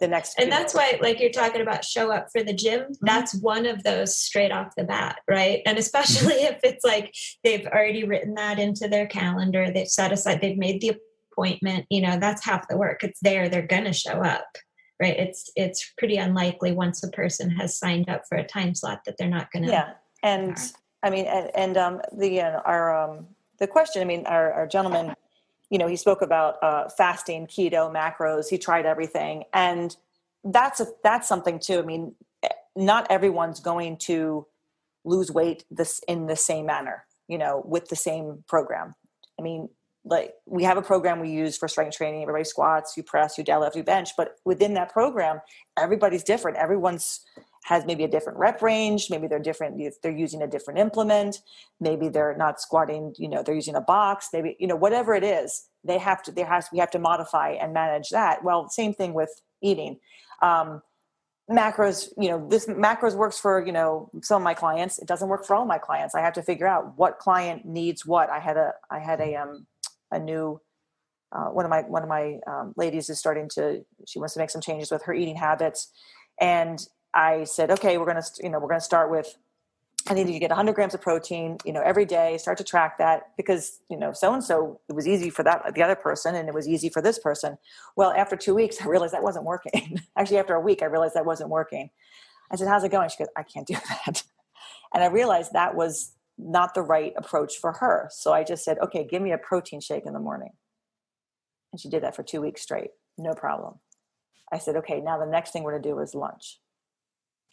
And that's why, like you're talking about, show up for the gym. That's one of those straight off the bat, right? And especially if it's like they've already written that into their calendar, they've set aside, they've made the appointment. That's half the work. It's there. They're going to show up, right? It's pretty unlikely once a person has signed up for a time slot that they're not going to. Yeah, and the question. Our gentleman. He spoke about fasting, keto, macros. He tried everything. And that's something too. Not everyone's going to lose weight in the same manner, with the same program. Like we have a program we use for strength training. Everybody squats, you press, you deadlift, you bench. But within that program, everybody's different. Everyone's has maybe a different rep range. Maybe they're different. They're using a different implement. Maybe they're not squatting, they're using a box. Maybe, whatever it is, we have to modify and manage that. Well, same thing with eating. macros, this macros works for, some of my clients. It doesn't work for all my clients. I have to figure out what client needs what. I had a new, one of my ladies is she wants to make some changes with her eating habits. And I said, okay, we're going to start with, I need you to get 100 grams of protein, every day, start to track that because, so-and-so, it was easy for the other person and it was easy for this person. Well, after 2 weeks, I realized that wasn't working. Actually, after a week, I realized that wasn't working. I said, how's it going? She goes, I can't do that. And I realized that was not the right approach for her. So I just said, okay, give me a protein shake in the morning. And she did that for 2 weeks straight. No problem. I said, okay, now the next thing we're going to do is lunch.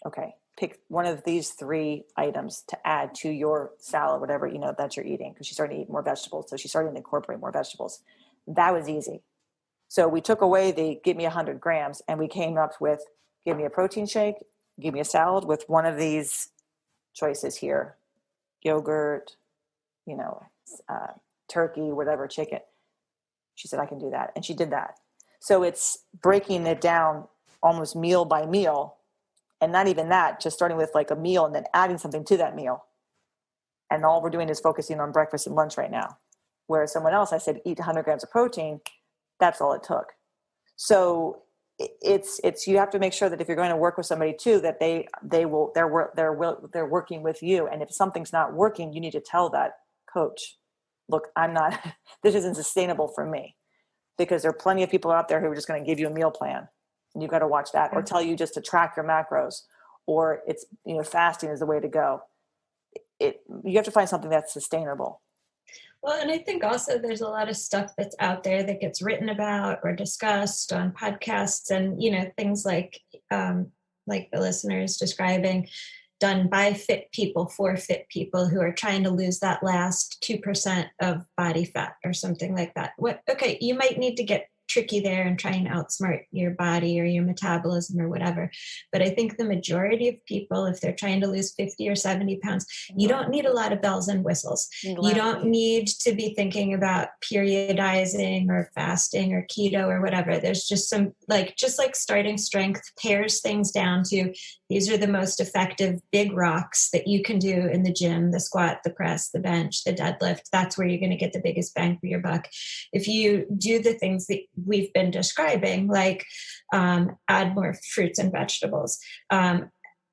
Okay. Pick one of these 3 items to add to your salad, whatever, that you're eating. Because she started to eat more vegetables. So she started to incorporate more vegetables. That was easy. So we took away the give me 100 grams and we came up with give me a protein shake, give me a salad with one of these choices here. Yogurt, turkey, whatever, chicken. She said, I can do that. And she did that. So it's breaking it down almost meal by meal. And not even that, just starting with like a meal and then adding something to that meal. And all we're doing is focusing on breakfast and lunch right now. Whereas someone else, I said, eat 100 grams of protein. That's all it took. So it's you have to make sure that if you're going to work with somebody too, that they're working with you. And if something's not working, you need to tell that coach, look, this isn't sustainable for me, because there are plenty of people out there who are just going to give you a meal plan. And you've got to watch that, or tell you just to track your macros, or it's, fasting is the way to go. You have to find something that's sustainable. Well, and I think also there's a lot of stuff that's out there that gets written about or discussed on podcasts and, things like the listener is describing, done by fit people for fit people who are trying to lose that last 2% of body fat or something like that. Okay, you might need to get tricky there and try and outsmart your body or your metabolism or whatever. But I think the majority of people, if they're trying to lose 50 or 70 pounds, you don't need a lot of bells and whistles. You don't need to be thinking about periodizing or fasting or keto or whatever. There's just some, just like starting strength pares things down to, these are the most effective big rocks that you can do in the gym, the squat, the press, the bench, the deadlift. That's where you're going to get the biggest bang for your buck. If you do the things that we've been describing, like add more fruits and vegetables,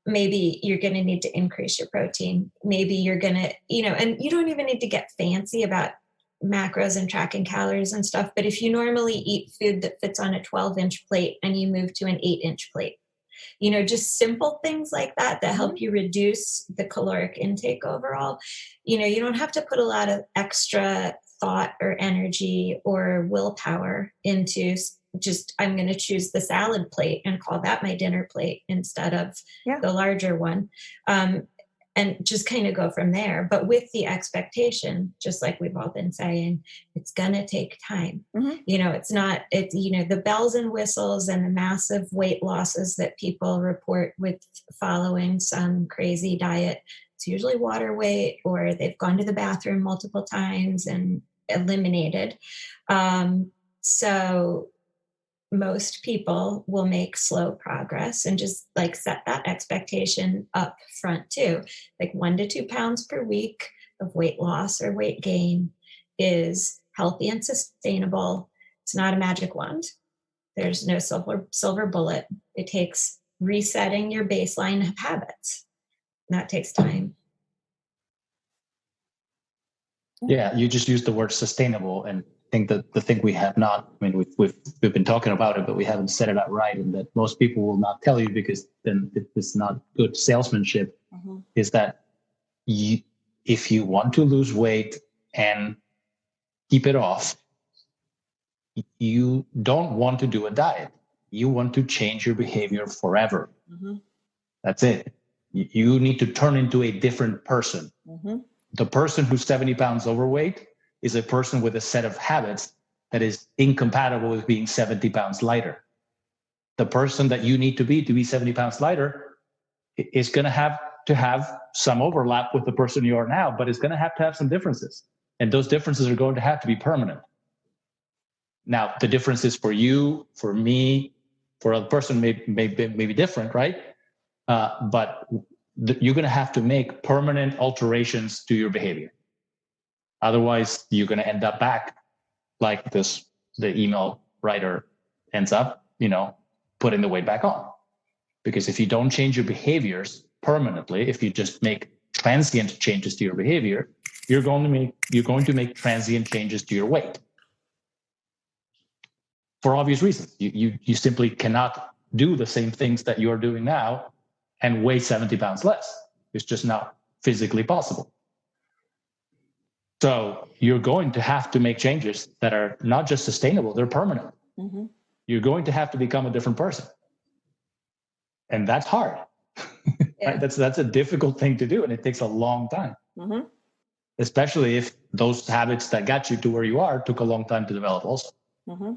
maybe you're going to need to increase your protein. Maybe you're going to, and you don't even need to get fancy about macros and tracking calories and stuff. But if you normally eat food that fits on a 12-inch plate and you move to an 8-inch plate, just simple things like that help you reduce the caloric intake overall. You don't have to put a lot of extra thought or energy or willpower into just, I'm going to choose the salad plate and call that my dinner plate instead of the larger one. And just kind of go from there. But with the expectation, just like we've all been saying, it's going to take time. It's the bells and whistles and the massive weight losses that people report with following some crazy diet. It's usually water weight, or they've gone to the bathroom multiple times and eliminated. So most people will make slow progress and just set that expectation up front too. 1 to 2 pounds per week of weight loss or weight gain is healthy and sustainable. It's not a magic wand. There's no silver bullet. It takes resetting your baseline habits. And that takes time. Yeah, you just used the word sustainable, and I think that the thing we have not, we've been talking about it, but we haven't said it out right, and that most people will not tell you because then it's not good salesmanship, is that if you want to lose weight and keep it off, you don't want to do a diet. You want to change your behavior forever. That's it. You need to turn into a different person. The person who's 70 pounds overweight is a person with a set of habits that is incompatible with being 70 pounds lighter. The person that you need to be 70 pounds lighter is going to have some overlap with the person you are now, but it's going to have some differences. And those differences are going to have to be permanent. Now, the differences for you, for me, For a person may be different, right? But you're going to have to make permanent alterations to your behavior. Otherwise, you're going to end up back like the email writer ends up, putting the weight back on. Because if you don't change your behaviors permanently, if you just make transient changes to your behavior, you're going to make transient changes to your weight. For obvious reasons. You simply cannot do the same things that you're doing now and weigh 70 pounds less. It's just not physically possible. So you're going to have to make changes that are not just sustainable, they're permanent. Mm-hmm. You're going to have to become a different person. And that's hard. Yeah. Right? That's a difficult thing to do, and it takes a long time. Mm-hmm. Especially if those habits that got you to where you are took a long time to develop also. Mm-hmm.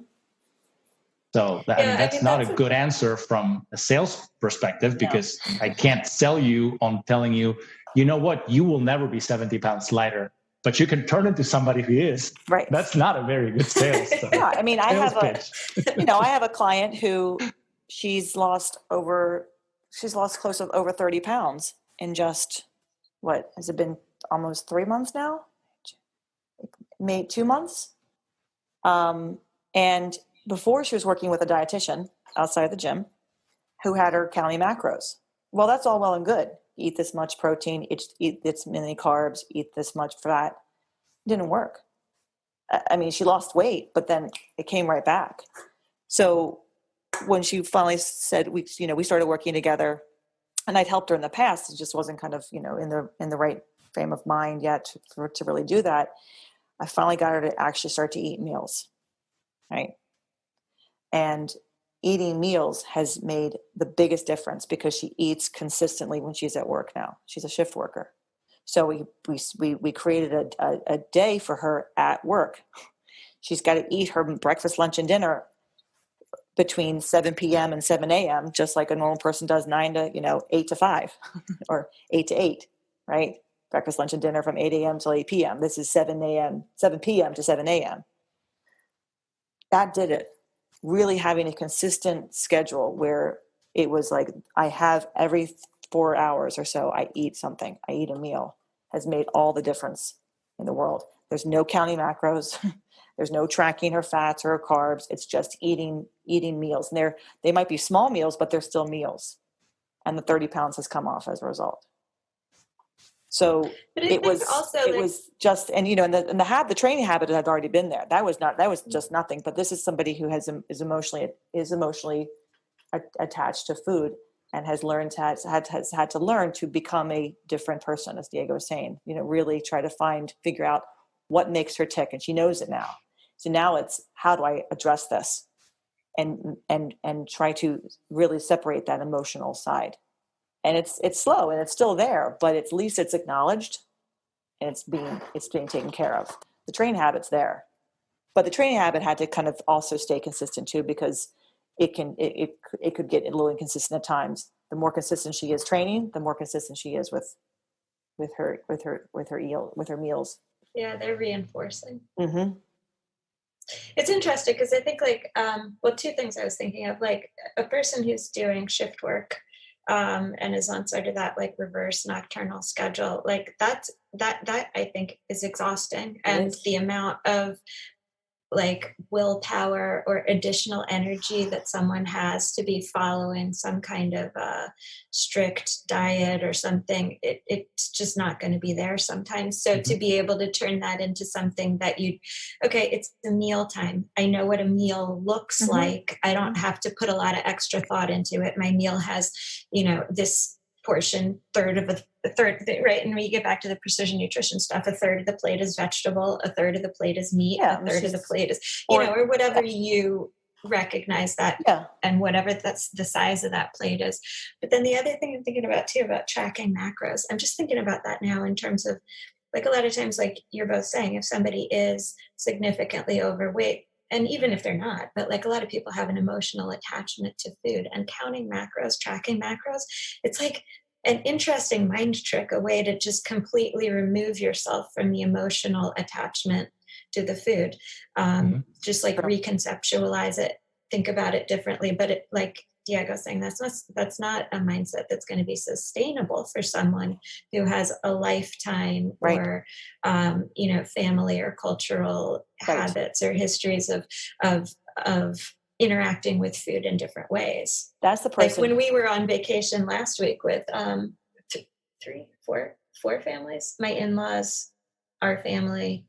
So that's not a good answer from a sales perspective, because I can't sell you on telling you, you know what, you will never be 70 pounds lighter, but you can turn into somebody who is. Right. That's not a very good sales. Yeah, I mean, I have a client who she's lost close to over 30 pounds in just, what has it been, almost 3 months now? Maybe 2 months. And before, she was working with a dietitian outside the gym who had her counting macros. Well, that's all well and good. Eat this much protein, eat this many carbs, eat this much fat. It didn't work. I mean, she lost weight, but then it came right back. So when she finally said, we started working together, and I'd helped her in the past, it just wasn't kind of, in the right frame of mind yet to really do that. I finally got her to actually start to eat meals, right? And eating meals has made the biggest difference, because she eats consistently when she's at work now. She's a shift worker. So we created a day for her at work. She's got to eat her breakfast, lunch, and dinner between 7 p.m. and 7 a.m., just like a normal person does 8 to 5 or 8 to 8, right? Breakfast, lunch, and dinner from 8 a.m. till 8 p.m. This is 7 p.m. to 7 a.m. That did it. Really having a consistent schedule where it was like, I have every 4 hours or so, I eat something, I eat a meal, has made all the difference in the world. There's no counting macros. There's no tracking her fats or her carbs. It's just eating meals. And they might be small meals, but they're still meals. And the 30 pounds has come off as a result. So it was just, and the training habit had already been there. That was just nothing. But this is somebody who is emotionally attached to food, and has had to learn to become a different person, as Diego was saying. Really try to figure out what makes her tick, and she knows it now. So now it's, how do I address this, and try to really separate that emotional side. And it's slow, and it's still there, but at least it's acknowledged, and it's being taken care of. The training habit's there, but the training habit had to kind of also stay consistent too, because it could get a little inconsistent at times. The more consistent she is training, the more consistent she is with her meals. Yeah, they're reinforcing. Mm-hmm. It's interesting because I think two things I was thinking of, like a person who's doing shift work and is on sort of that like reverse nocturnal schedule, like that I think is exhausting. And the amount of like willpower or additional energy that someone has to be following some kind of strict diet or something, it's just not going to be there sometimes. So to be able to turn that into something that it's a meal time. I know what a meal looks like. I don't have to put a lot of extra thought into it. My meal has, this portion, third, right? And when you get back to the precision nutrition stuff, a third of the plate is vegetable, a third of the plate is meat, a third of the plate is, or whatever you recognize that, and whatever that's the size of that plate is. But then the other thing I'm thinking about too, about tracking macros, I'm just thinking about that now in terms of, like, a lot of times, like you're both saying, if somebody is significantly overweight, and even if they're not, but like a lot of people have an emotional attachment to food, and counting macros, tracking macros, it's like an interesting mind trick, a way to just completely remove yourself from the emotional attachment to the food. Just like reconceptualize it think about it differently. But it, like Diego's saying, that's not a mindset that's going to be sustainable for someone who has a lifetime Right. or family or cultural Right. habits or histories of interacting with food in different ways. That's the person. Like when we were on vacation last week with four families, my in-laws, our family,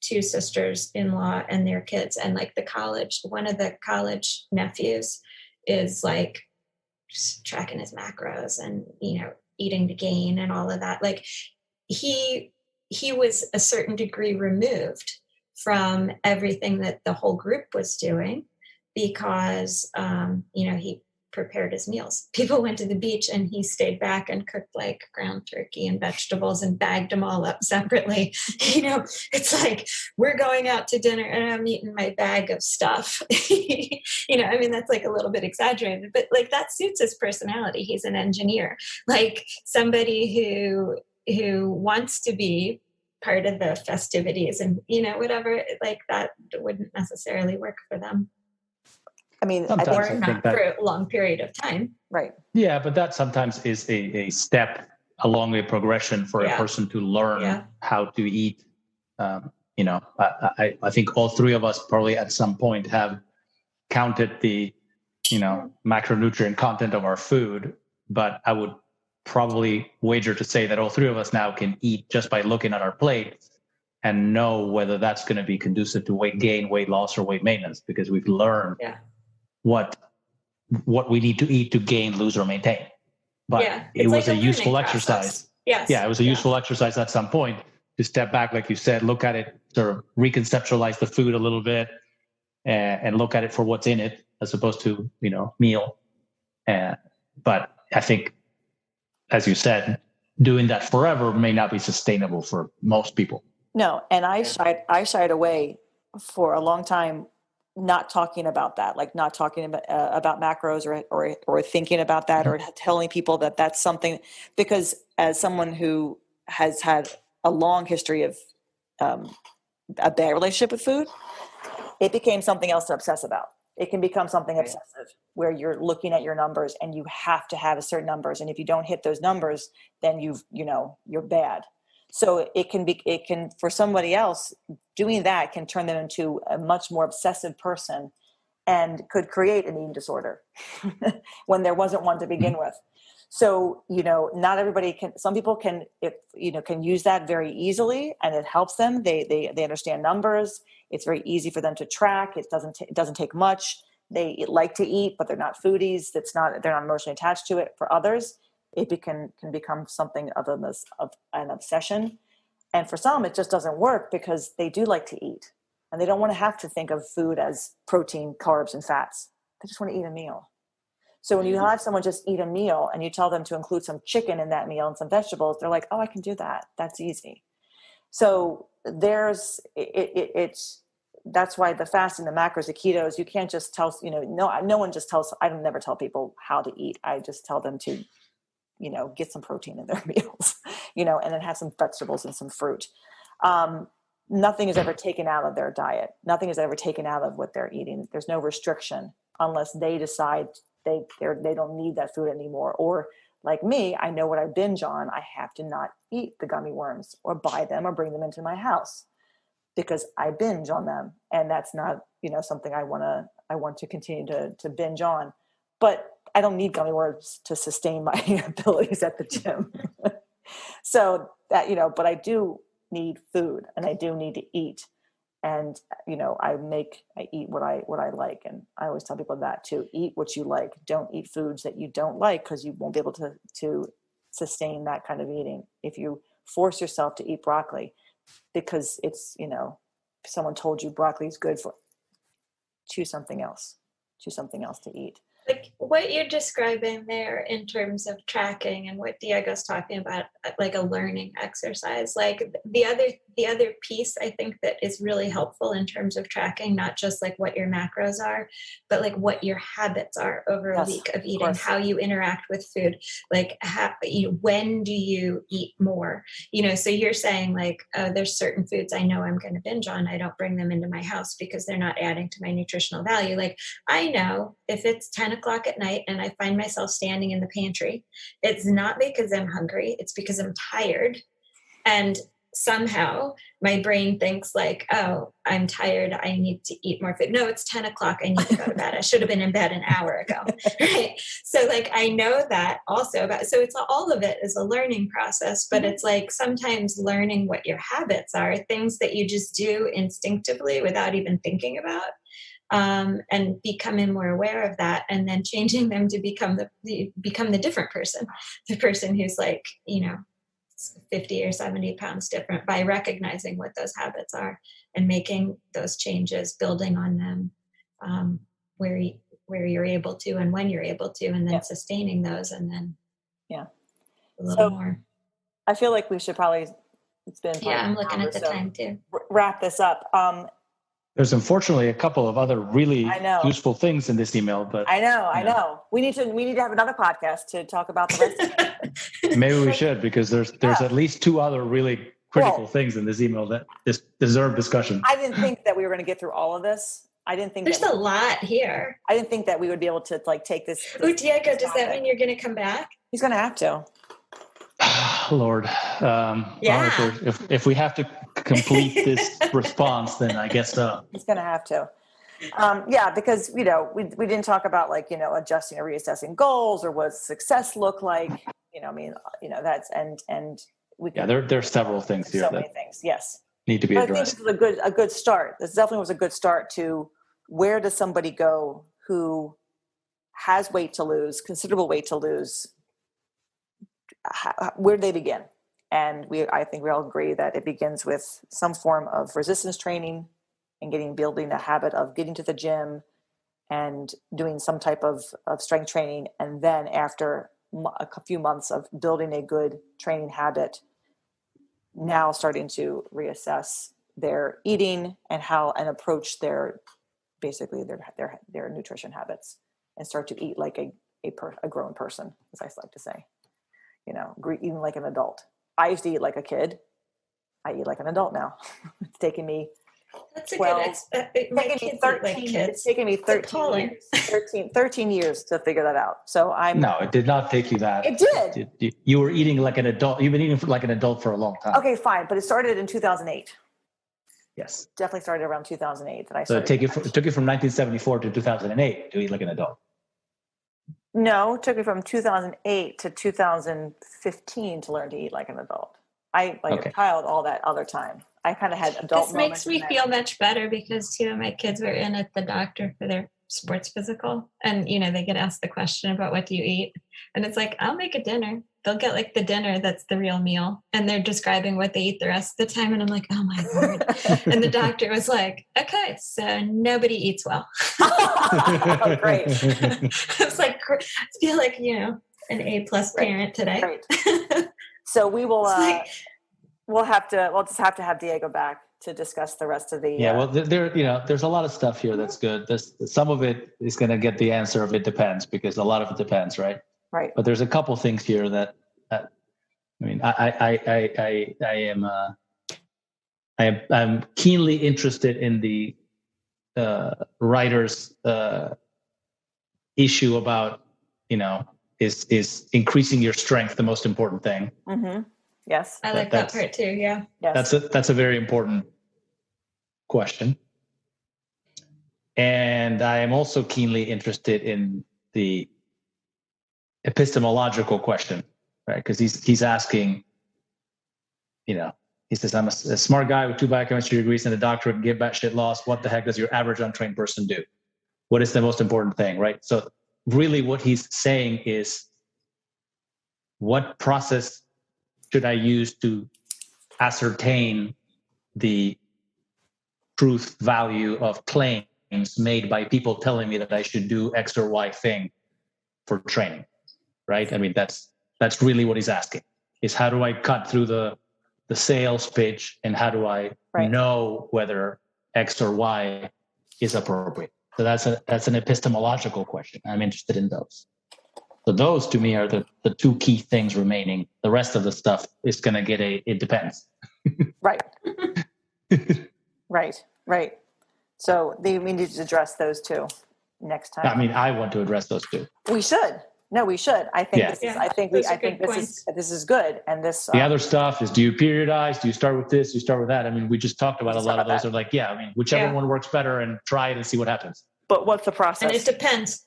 2 sisters-in-law and their kids, and like one of the college nephews is like just tracking his macros and eating to gain and all of that. Like he was a certain degree removed from everything that the whole group was doing because he prepared his meals. People went to the beach and he stayed back and cooked like ground turkey and vegetables and bagged them all up separately. It's like we're going out to dinner and I'm eating my bag of stuff. That's like a little bit exaggerated, but like that suits his personality. He's an engineer, like somebody who wants to be part of the festivities and whatever, like that wouldn't necessarily work for them. I mean, sometimes or not for a long period of time. Right. Yeah, but that sometimes is a step along a progression for a person to learn how to eat. I think all 3 of us probably at some point have counted the, macronutrient content of our food, but I would probably wager to say that all 3 of us now can eat just by looking at our plate and know whether that's going to be conducive to weight gain, weight loss, or weight maintenance, because we've learned what we need to eat to gain, lose, or maintain. But it was a useful exercise. Yes. Yeah, it was a useful exercise at some point to step back, like you said, look at it, sort of reconceptualize the food a little bit, and look at it for what's in it, as opposed to meal. But I think, as you said, doing that forever may not be sustainable for most people. No, and I shied away for a long time, not talking about that, like not talking about macros or thinking about that, or telling people that that's something, because as someone who has had a long history of a bad relationship with food, it became something else to obsess about. It can become something obsessive where you're looking at your numbers and you have to have a certain numbers. And if you don't hit those numbers, then you're bad. So it can, for somebody else, doing that can turn them into a much more obsessive person and could create an eating disorder when there wasn't one to begin with. So, not everybody can, some people can use that very easily and it helps them. They understand numbers. It's very easy for them to track. It doesn't take much. They like to eat, but they're not foodies. They're not emotionally attached to it. For others, it can become something other than of an obsession. And for some, it just doesn't work because they do like to eat and they don't want to have to think of food as protein, carbs, and fats. They just want to eat a meal. So when you have someone just eat a meal and you tell them to include some chicken in that meal and some vegetables, they're like, oh, I can do that. That's easy. So that's why the fasting, the macros, the ketos, you can't just tell, no one just tells, I never tell people how to eat. I just tell them to, get some protein in their meals, and then have some vegetables and some fruit. Nothing is ever taken out of their diet. Nothing is ever taken out of what they're eating. There's no restriction unless they decide they don't need that food anymore. Or like me, I know what I binge on. I have to not eat the gummy worms or buy them or bring them into my house because I binge on them. And that's not, something I want to continue to binge on. But I don't need gummy worms to sustain my abilities at the gym. So that, but I do need food and I do need to eat. And, I eat what I like. And I always tell people that too. Eat what you like. Don't eat foods that you don't like because you won't be able to sustain that kind of eating. If you force yourself to eat broccoli because it's, someone told you broccoli is good for, choose something else to eat. Like what you're describing there in terms of tracking and what Diego's talking about, like a learning exercise, like the other piece I think that is really helpful in terms of tracking, not just like what your macros are, but like what your habits are over a week of eating, how you interact with food, like when do you eat more, so you're saying like, oh, there's certain foods I know I'm going to binge on. I don't bring them into my house because they're not adding to my nutritional value. Like I know if it's 10 o'clock at night and I find myself standing in the pantry, it's not because I'm hungry, it's because I'm tired. And somehow my brain thinks like, oh, I'm tired, I need to eat more food. No, it's 10 o'clock, I need to go to bed. I should have been in bed an hour ago. Right. So like, I know that also about, so it's all of it is a learning process, but it's like sometimes learning what your habits are, things that you just do instinctively without even thinking about. And becoming more aware of that, and then changing them to become the different person, the person who's like, 50 or 70 pounds different, by recognizing what those habits are and making those changes, building on them, where you're able to and when you're able to, and then sustaining those, and then a little more. I feel like we should probably, it's been I'm looking at the time too. Wrap this up. There's unfortunately a couple of other really useful things in this email, but I know. We need to have another podcast to talk about the rest of it. Maybe we should, because there's at least two other really critical things in this email that deserve discussion. I didn't think that we were going to get through all of this. I didn't think there's a lot here. I didn't think that we would be able to like take this. Oh, Diego, does that mean you're going to come back? He's going to have to. Lord. If we have to complete this response, then I guess so. He's going to have to. Because, we didn't talk about like, adjusting or reassessing goals, or what success look like, that's, and we can. Yeah, there's several things here. So many things. Yes. Need to be addressed. I think this is a good start. This definitely was a good start to where does somebody go who has weight to lose, considerable weight to lose. Where do they begin? And I think we all agree that it begins with some form of resistance training and building a habit of getting to the gym and doing some type of strength training. And then after a few months of building a good training habit, now starting to reassess their eating and approach their nutrition habits, and start to eat like a grown person, as I like to say. Eating like an adult. I used to eat like a kid. I eat like an adult now. It's taken me. That's a good. It's taken me 13 years to figure that out. So No, it did not take you that. It did. You were eating like an adult. You've been eating like an adult for a long time. Okay, fine, but it started in 2008. Yes. Definitely started around 2008 that I started. So it took you from 1974 to 2008 to eat like an adult. No, it took me from 2008 to 2015 to learn to eat like an adult. A child all that other time. I kind of had adult. This makes me feel much better, because two of my kids were in at the doctor for their sports physical, and they get asked the question about what do you eat, and it's like, I'll make a dinner. They'll get like the dinner that's the real meal, and they're describing what they eat the rest of the time, and I'm like, oh my Lord. And the doctor was like, okay, so nobody eats well. Oh, great. It's like, I feel like an A+ parent today. Great. So we will we'll just have to have Diego back to discuss the rest of the well, there's a lot of stuff here that's good. Some of it is going to get the answer of it depends, because a lot of it depends, right? Right. But there's a couple things here that I'm keenly interested in the writer's issue about is increasing your strength the most important thing. Mm-hmm. Yes, I like that part too. Yeah, yes. That's a very important question, and I am also keenly interested in the epistemological question, right? Because he's asking, he says, I'm a smart guy with 2 biochemistry degrees and a doctorate, get batshit lost. What the heck does your average untrained person do? What is the most important thing, right? So really what he's saying is, what process should I use to ascertain the truth value of claims made by people telling me that I should do X or Y thing for training, right? I mean, that's really what he's asking, is how do I cut through the sales pitch, and how do I know whether X or Y is appropriate? So that's an epistemological question. I'm interested in those. So those to me are the two key things remaining. The rest of the stuff is going to get it depends. Right. Right. So we need to address those two next time. I mean, I want to address those two. We should. No, we should. I think this is good. And this the other stuff is, do you periodize? Do you start with this? Do you start with that? I mean, we just talked about a lot of those. Are like, I mean, whichever one works better, and try it and see what happens. But what's the process? And it depends.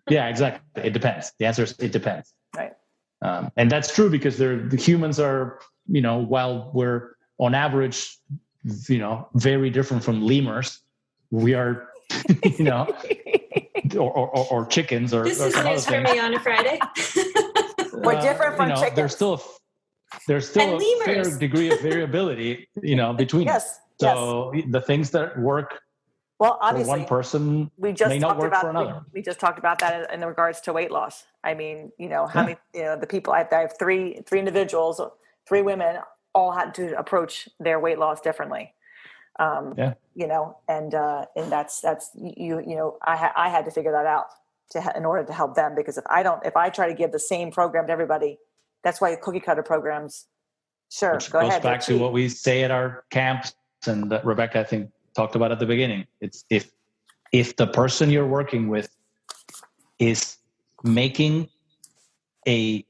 Yeah, exactly. It depends. The answer is it depends. Right. And that's true because the humans are, while we're on average, very different from lemurs, we are, or chickens or this is news for me on a Friday. We're different from chickens. There's still a fair degree of variability, between us. So the things that work obviously, for one person may not work for another. We just talked about that in regards to weight loss. I mean, how many, the people, I have three individuals, 3 women, all had to approach their weight loss differently. And that's I had to figure that out in order to help them, because if I try to give the same program to everybody, that's why cookie cutter programs. Sure. Which goes back to what we say at our camps, and that Rebecca, I think, talked about at the beginning. It's if the person you're working with is making a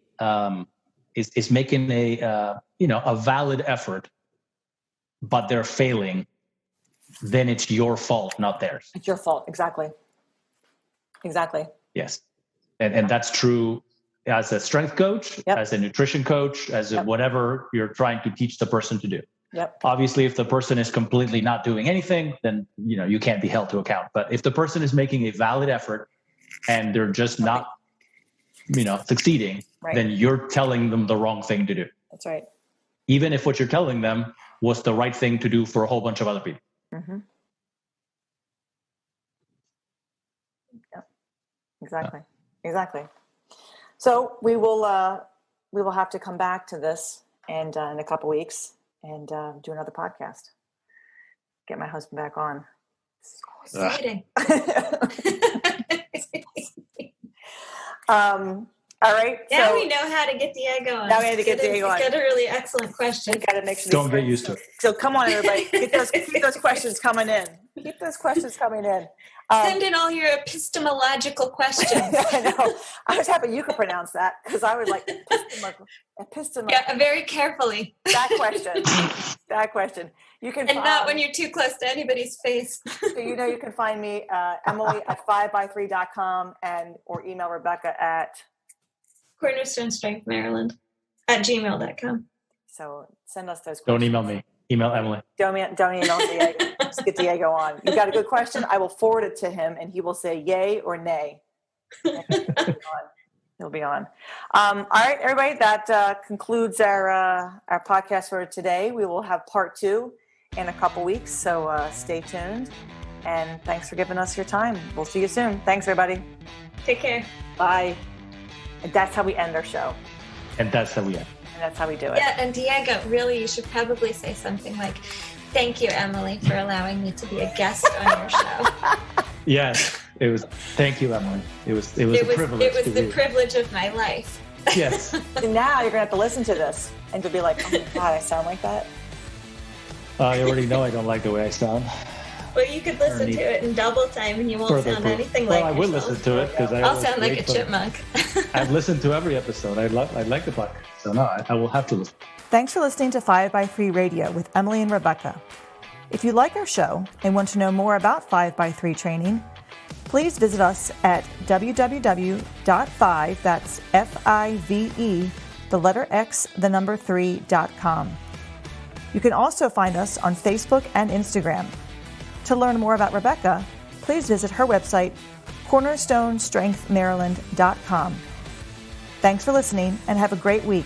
a valid effort, but they're failing, then it's your fault, not theirs. It's your fault. Exactly. Yes. And that's true as a strength coach, as a nutrition coach, as whatever you're trying to teach the person to do. Yep. Obviously, if the person is completely not doing anything, then you can't be held to account. But if the person is making a valid effort and they're just not, succeeding, then you're telling them the wrong thing to do. That's right. Even if what you're telling them was the right thing to do for a whole bunch of other people. Mm-hmm. Yeah. Exactly. So we will have to come back to this and in a couple weeks and do another podcast. Get my husband back on. Exciting. All right. Now we know how to get Diego on. Now we have to get Diego on. Got a really excellent question. We got to make sure. Don't get used to it. So come on, everybody. Keep those questions coming in. Send in all your epistemological questions. I know. I was happy you could pronounce that, because I was like epistemological. Yeah, very carefully. That question. You can not when you're too close to anybody's face. So you can find me, Emily at 5by3.com or email Rebecca at Cornerstone Strength Maryland at gmail.com. So send us those questions. Don't email me. Email Emily. Don't email Diego. Just get Diego on. You got a good question? I will forward it to him, and he will say yay or nay. He'll be on. All right, everybody. That concludes our podcast for today. We will have part 2 in a couple weeks, so stay tuned. And thanks for giving us your time. We'll see you soon. Thanks, everybody. Take care. Bye. And that's how we end our show. And that's how we end. And that's how we do it. Yeah, and Diego, really, you should probably say something like, "Thank you, Emily, for allowing me to be a guest on your show." Yes, it was. Thank you, Emily. It was a privilege. It was the privilege of my life. Yes. And now you're gonna have to listen to this and to be like, "Oh my God, I sound like that." I already know I don't like the way I sound. Well, you could listen to it in double time, and you won't sound anything like. Well, I will listen to it because I'll sound like a chipmunk. I've listened to every episode. I like the podcast, so no, I will have to listen. Thanks for listening to 5by3 Radio with Emily and Rebecca. If you like our show and want to know more about 5by3 training, please visit us at www.5, that's F-I-V-E, the letter X, the number 3.com. You can also find us on Facebook and Instagram. To learn more about Rebecca, please visit her website, cornerstonestrengthmaryland.com. Thanks for listening and have a great week.